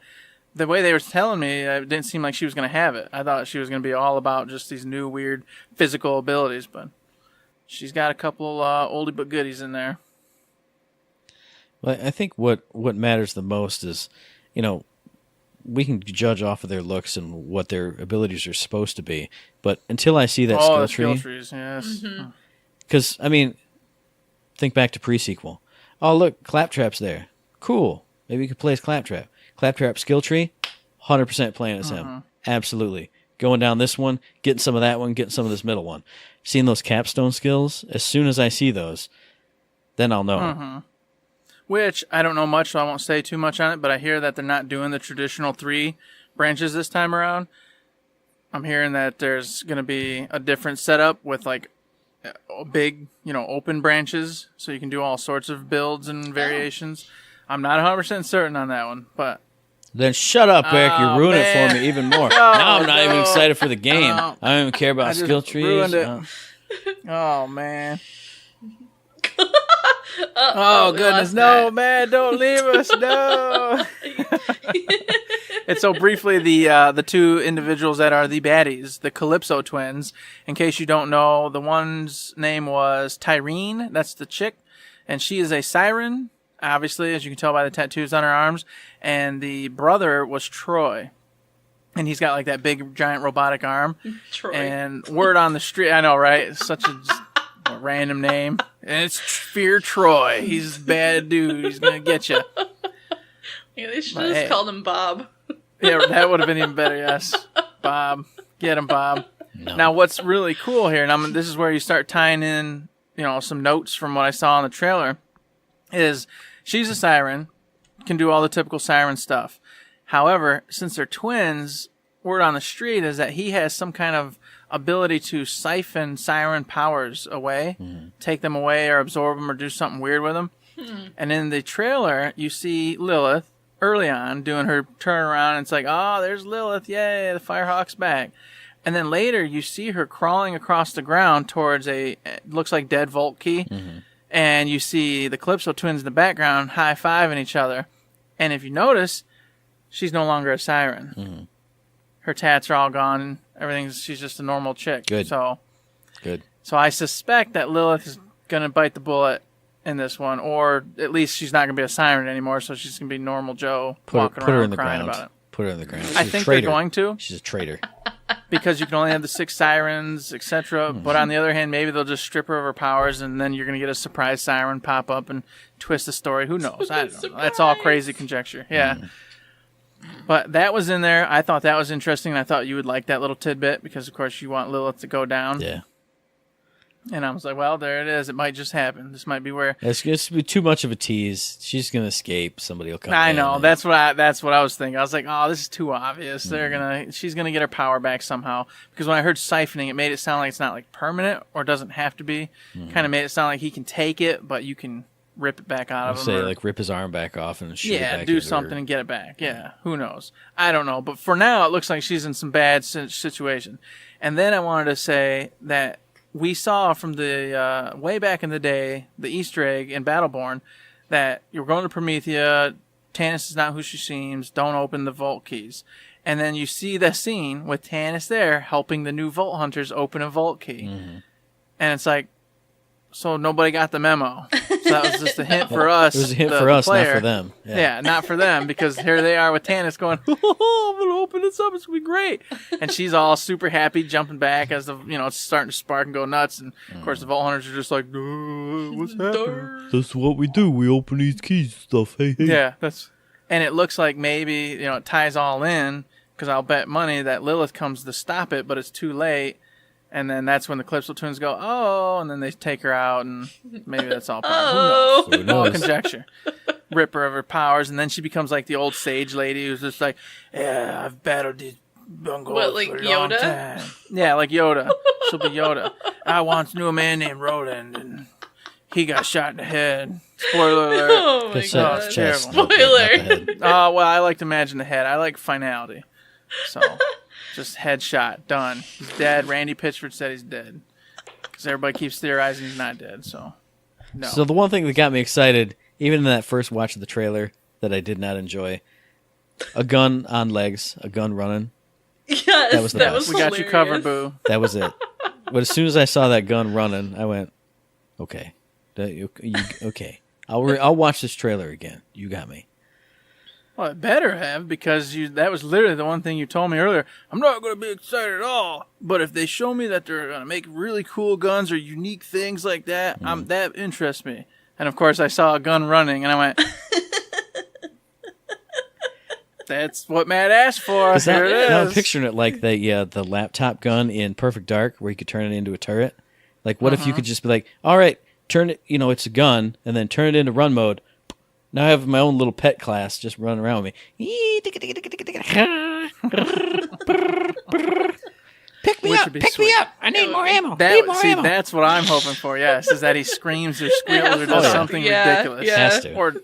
B: the way they were telling me, it didn't seem like she was going to have it. I thought she was going to be all about just these new weird physical abilities, but she's got a couple oldie but goodies in there.
C: Well, I think what matters the most is, we can judge off of their looks and what their abilities are supposed to be. But until I see that
B: the
C: skill tree,
B: trees, yes.
C: because think back to pre-sequel. Oh, look, Claptrap's there. Cool. Maybe you could play as Claptrap. Claptrap skill tree, 100% playing as him. Absolutely. Going down this one, getting some of that one, getting some of this middle one. Seeing those capstone skills, as soon as I see those, then I'll know.
B: Which, I don't know much, so I won't say too much on it, but I hear that they're not doing the traditional 3 branches this time around. I'm hearing that there's going to be a different setup with, like, big, open branches, so you can do all sorts of builds and variations. I'm not 100% certain on that one, but...
C: Then shut up, Eric. You're ruining it
B: man.
C: for me even more. Now I'm not even excited for the game. I don't even care about
B: I just
C: skill trees.
B: ruined it. Oh, man. Oh, goodness. No, man, don't leave us. No. And so briefly, the 2 individuals that are the baddies, the Calypso twins. In case you don't know, the one's name was Tyrene. That's the chick. And she is a siren, obviously, as you can tell by the tattoos on her arms. And the brother was Troy. And he's got like that big, giant robotic arm.
A: Troy.
B: And word on the street, I know, right? It's such a random name. And it's Fear Troy. He's a bad dude. He's going to get you.
A: Yeah, they should have just called him Bob.
B: Yeah, that would have been even better, yes. Bob. Get him, Bob.
C: No.
B: Now, what's really cool here, and this is where you start tying in, some notes from what I saw in the trailer, is she's a siren, can do all the typical siren stuff. However, since they're twins, word on the street is that he has some kind of ability to siphon siren powers away, take them away or absorb them or do something weird with them. And in the trailer, you see Lilith early on doing her turnaround, and it's like, oh, there's Lilith, yay, the Firehawk's back. And then later, you see her crawling across the ground towards looks like dead Vault Key, and you see the Calypso twins in the background high-fiving each other. And if you notice, she's no longer a siren. Her tats are all gone. She's just a normal chick.
C: Good.
B: So I suspect that Lilith is going to bite the bullet in this one, or at least she's not going to be a siren anymore, so she's going to be normal Joe walking
C: put her
B: around
C: in the
B: crying
C: ground.
B: about it.
C: Put her in the ground.
B: I think they're going to.
C: She's a traitor.
B: Because you can only have the 6 sirens, etc. But on the other hand, maybe they'll just strip her of her powers, and then you're going to get a surprise siren pop up and twist the story. Who knows? I don't know. That's all crazy conjecture. Yeah. But that was in there. I thought that was interesting, and I thought you would like that little tidbit because, of course, you want Lilith to go down.
C: Yeah.
B: And I was like, well, there it is. It might just happen. This might be where...
C: It's going to be too much of a tease. She's going to escape. Somebody will come
B: I
C: in
B: know.
C: and-
B: That's what I was thinking. I was like, oh, this is too obvious. She's gonna get her power back somehow. Because when I heard siphoning, it made it sound like it's not like permanent or doesn't have to be. Kind of made it sound like he can take it, but you can rip it back out of him.
C: Say,
B: or-
C: like, rip his arm back off and shoot it back.
B: do
C: into
B: something
C: her.
B: and get it back. Yeah, who knows? I don't know. But for now, it looks like she's in some bad situation. And then I wanted to say that we saw from the way back in the day, the Easter egg in Battleborn, that you're going to Promethea, Tannis is not who she seems, don't open the vault keys. And then you see the scene with Tannis there helping the new Vault Hunters open a vault key. And it's like, so nobody got the memo. So that was just a hint for us.
C: It was a hint
B: the
C: for us,
B: player.
C: not for them.
B: Yeah, not for them, because here they are with Tannis going, oh, I'm going to open this up. It's going to be great. And she's all super happy, jumping back as it's starting to spark and go nuts. And, of course, the Vault Hunters are just like, what's happening?
C: That's what we do. We open these keys and stuff. Hey, hey.
B: Yeah, and it looks like maybe, it ties all in, because I'll bet money that Lilith comes to stop it, but it's too late. And then that's when the Calypso twins go, oh, and then they take her out, and maybe that's all part. Who knows? All conjecture. Rip her of her powers, and then she becomes like the old sage lady who's just like, yeah, I've battled these bungalows for a long time. Yeah, like Yoda. She'll be Yoda. I once knew a man named Roland, and he got shot in the head. Spoiler alert.
A: Oh my god.
B: It's terrible.
A: Spoiler.
B: Well, I like to imagine the head. I like finality. So, just headshot, done. He's dead. Randy Pitchford said he's dead. Because everybody keeps theorizing he's not dead, so no.
C: So the one thing that got me excited, even in that first watch of the trailer, that I did not enjoy, a gun on legs, a gun running.
A: Yes,
C: That was the best.
B: We got you covered, boo.
C: That was it. But as soon as I saw that gun running, I went, okay. Okay. I'll watch this trailer again. You got me.
B: Well, it better have, because that was literally the one thing you told me earlier. I'm not going to be excited at all, but if they show me that they're going to make really cool guns or unique things like that, that interests me. And, of course, I saw a gun running, and I went, that's what Matt asked for. Here it is.
C: I'm picturing it like the laptop gun in Perfect Dark, where you could turn it into a turret. Like, what if you could just be like, all right, turn it, it's a gun, and then turn it into run mode. Now I have my own little pet class just running around with me. Pick me up. I need more ammo.
B: That's what I'm hoping for, yes, is that he screams or squeals or does something ridiculous.
A: Yeah.
C: Has to.
B: Or,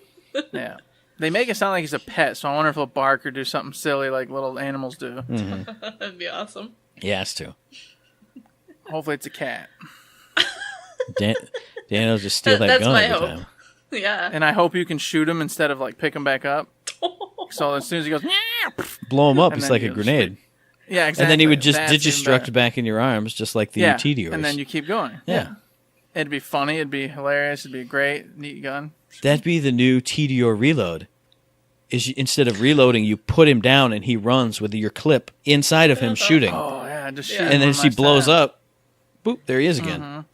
B: yeah. They make it sound like he's a pet, so I wonder if he'll bark or do something silly like little animals do.
A: That'd be awesome.
C: He has to.
B: Hopefully it's a cat.
C: Daniel just steal that
A: That's
C: gun
A: my
C: every
A: hope.
C: time.
A: Yeah.
B: And I hope you can shoot him instead of pick him back up. So as soon as he goes,
C: Blow him up.
B: And
C: It's
B: then
C: like
B: he
C: a
B: goes,
C: grenade.
B: yeah, exactly.
C: And then he would just
B: That's even
C: digistruct
B: better.
C: back in your arms, just like the Meteors.
B: And then you keep going.
C: Yeah.
B: It'd be funny. It'd be hilarious. It'd be a great, neat gun.
C: That'd be the new Meteor reload. Instead of reloading, you put him down and he runs with your clip inside of him shooting.
B: Oh, yeah. Just shoot
A: Yeah.
B: him
C: And then
B: one
C: as he
B: last
C: blows
B: time.
C: up, boop, there he is again.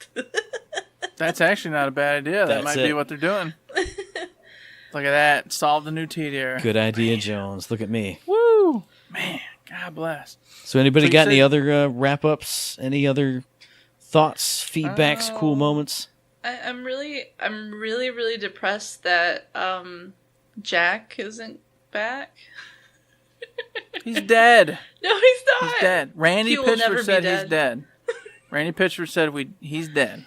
B: That's actually not a bad idea. That
C: That's
B: might
C: it.
B: be what they're doing. Look at that. Solve the new TDR.
C: Good idea, Jones. Look at me.
B: Woo! Man, God bless.
C: So anybody
B: So you
C: got any
B: said-
C: other wrap-ups? Any other thoughts, feedbacks, cool moments?
A: I'm really depressed that Jack isn't back.
B: He's dead.
A: No, he's not.
B: He's dead. Randy
A: He will never
B: Pitchford
A: be
B: said
A: dead.
B: he's dead. Randy Pitchford said he's dead.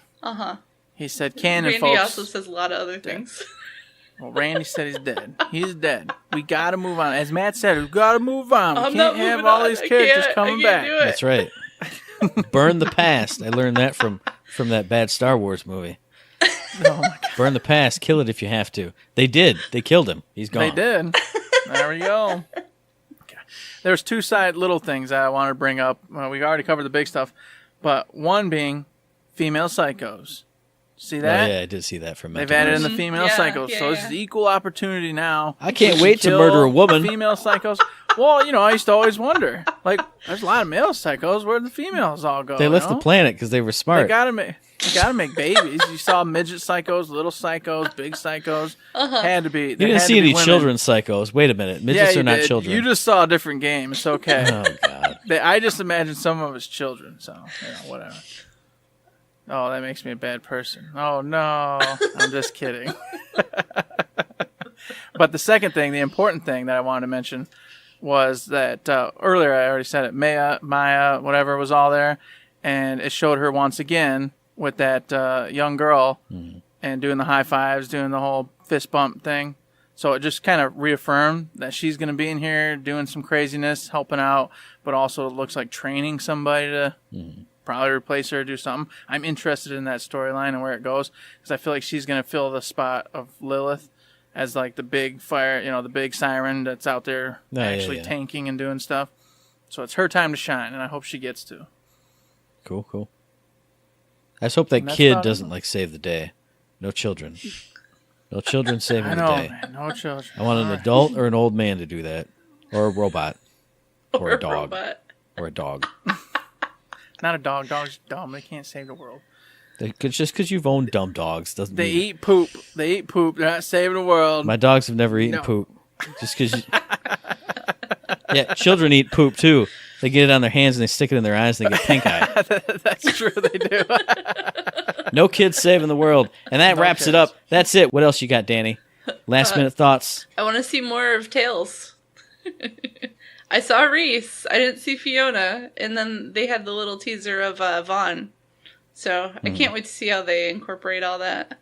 B: He said canon,
A: Randy
B: folks.
A: also says a lot of other things.
B: Well, Randy said he's dead. He's dead. We got to move on. As Matt said, we got to move on. We
A: I'm
B: can't
A: not
B: have
A: moving
B: all
A: on.
B: these
A: I
B: characters
A: can't-
B: coming
A: I can't
B: back.
A: do it.
C: That's right. Burn the past. I learned that from that bad Star Wars movie.
B: Oh my God.
C: Burn the past. Kill it if you have to. They did. They killed him. He's gone.
B: They did. There we go. There's two little things that I wanted to bring up. Well, we already covered the big stuff, but one being female psychos. See
C: Oh,
B: that?
C: yeah, I did see that from
B: They've
C: Mental
B: added in
C: Notes.
B: the female
A: Yeah,
B: psychos,
A: yeah,
B: so this
A: yeah.
B: is equal opportunity now.
C: I can't
B: We
C: wait to
B: kill
C: murder a woman.
B: Female psychos. Well, I used to always wonder. Like, there's a lot of male psychos. Where the females all go?
C: They left
B: you
C: the
B: know?
C: planet because they were smart.
B: They gotta make babies. You saw midget psychos, little psychos, big psychos. Had to be.
C: You didn't see any children's psychos. Wait a minute. Midgets
B: you
C: are not
B: did.
C: children.
B: You just saw a different game. It's okay.
C: Oh, God.
B: I just imagine some of us children. So whatever. Oh, that makes me a bad person. Oh no, I'm just kidding. But the second thing, the important thing that I wanted to mention was that earlier I already said it. Maya, whatever was all there, and it showed her once again with that young girl and doing the high fives, doing the whole fist bump thing. So it just kind of reaffirmed that she's going to be in here doing some craziness, helping out, but also it looks like training somebody to probably replace her or do something. I'm interested in that storyline and where it goes because I feel like she's going to fill the spot of Lilith as like the big fire, the big siren that's out there actually tanking and doing stuff. So it's her time to shine, and I hope she gets to.
C: Cool. I just hope that
B: And that's
C: kid
B: about it.
C: doesn't save the day. No children. No children saving
B: I
C: the
B: know,
C: day.
B: man. No children.
C: I want an adult or an old man to do that. Or a robot. Or a dog.
A: Robot.
C: Or a dog.
B: Not a dog. Dogs dumb. They can't save the world.
C: Just because you've owned dumb dogs doesn't
B: They
C: mean...
B: eat poop. They eat poop. They're not saving the world.
C: My dogs have never eaten
B: No.
C: poop. Just because Yeah, children eat poop too. They get it on their hands and they stick it in their eyes and they get pink eye.
B: That's true. They do.
C: No kids saving the world. And that wraps it up. That's it. What else you got, Danny? Last minute thoughts.
A: I want to see more of Tails. I saw Reese. I didn't see Fiona. And then they had the little teaser of Vaughn. So I can't wait to see how they incorporate all that.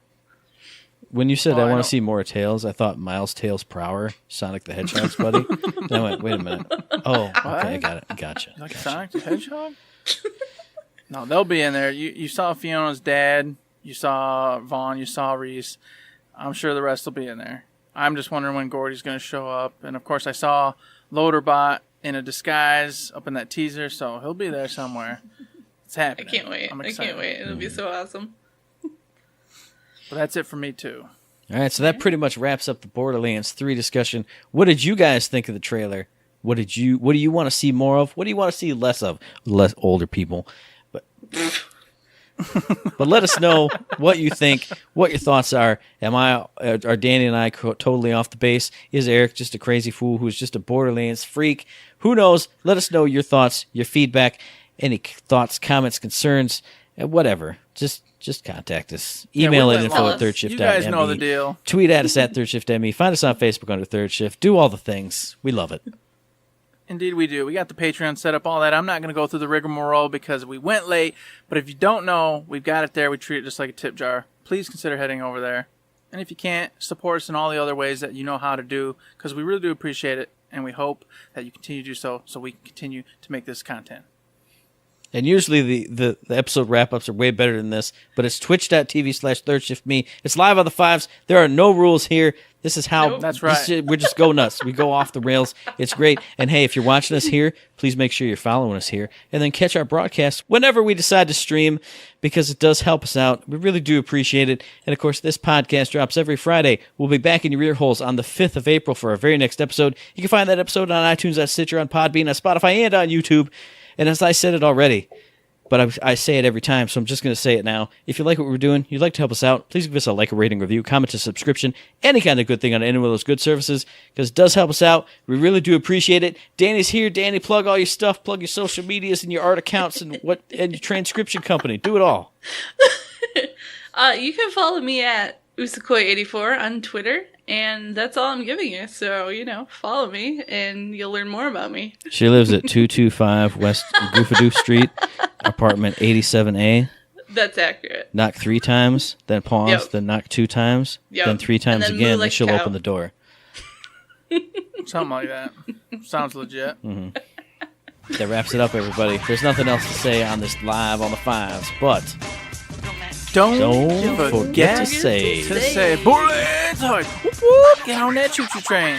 C: When you said
B: Oh,
C: I
B: I
C: want
B: don't-
C: to see more Tails, I thought Miles Tails Prower, Sonic the Hedgehog's buddy. Then I went, wait a minute. Oh, okay, I got it. Gotcha.
B: Like
C: Gotcha.
B: Sonic the Hedgehog? No, they'll be in there. You saw Fiona's dad. You saw Vaughn. You saw Reese. I'm sure the rest will be in there. I'm just wondering when Gordy's going to show up. And, of course, I saw Loaderbot in a disguise up in that teaser, so he'll be there somewhere. It's
A: I
B: happening.
A: can't wait.
B: I'm
A: I
B: excited.
A: can't wait. It'll be so awesome.
B: But that's it for me, too.
C: All right, so that pretty much wraps up the Borderlands 3 discussion. What did you guys think of the trailer? What do you want to see more of? What do you want to see less of? Less older people. But let us know what you think, what your thoughts are. Are Danny and I totally off the base? Is Eric just a crazy fool who's just a Borderlands freak? Who knows? Let us know your thoughts, your feedback, any thoughts, comments, concerns, whatever. Just contact us. Email
B: we
C: at
B: let
C: info at
A: lost.
C: thirdshift.me.
B: You guys know the deal.
C: Tweet at us at ThirdShiftME. Find us on Facebook under Third Shift. Do all the things. We love it.
B: Indeed, we do. We got the Patreon set up, all that. I'm not going to go through the rigmarole because we went late. But if you don't know, we've got it there. We treat it just like a tip jar. Please consider heading over there. And if you can't, support us in all the other ways that you know how to do, because we really do appreciate it. And we hope that you continue to do so we can continue to make this content.
C: And usually the episode wrap-ups are way better than this, but it's twitch.tv/ThirdShiftMe. It's live on the fives. There are no rules here. This is how...
A: Nope.
B: That's right.
C: We just go nuts. We go off the rails. It's great. And hey, if you're watching us here, please make sure you're following us here. And then catch our broadcast whenever we decide to stream, because it does help us out. We really do appreciate it. And of course, this podcast drops every Friday. We'll be back in your ear holes on the 5th of April for our very next episode. You can find that episode on iTunes, on Stitcher, on Podbean, on Spotify, and on YouTube. And as I said it already, but I say it every time, so I'm just going to say it now. If you like what we're doing, you'd like to help us out, please give us a like, a rating, review, comment, a subscription, any kind of good thing on any of those good services, because it does help us out. We really do appreciate it. Danny's here. Danny, plug all your stuff. Plug your social medias and your art accounts and your transcription company. Do it all.
A: You can follow me at Usakoi84 on Twitter, and that's all I'm giving you. So, follow me, and you'll learn more about me.
C: She lives at 225 West Goofadoo Street, apartment 87A.
A: That's accurate.
C: Knock 3 times, then pause,
A: Yep.
C: then knock 2 times,
A: Yep.
C: then 3 times
A: And then
C: again,
A: moo
C: then
A: like
C: she'll
A: cow.
C: open the door.
B: Something like that. Sounds legit.
C: That wraps it up, everybody. There's nothing else to say on this live on the fives, but don't forget to say
B: Borderlands! Whoop, whoop, get on that choo-choo train.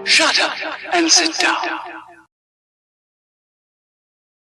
D: Shut up and sit down.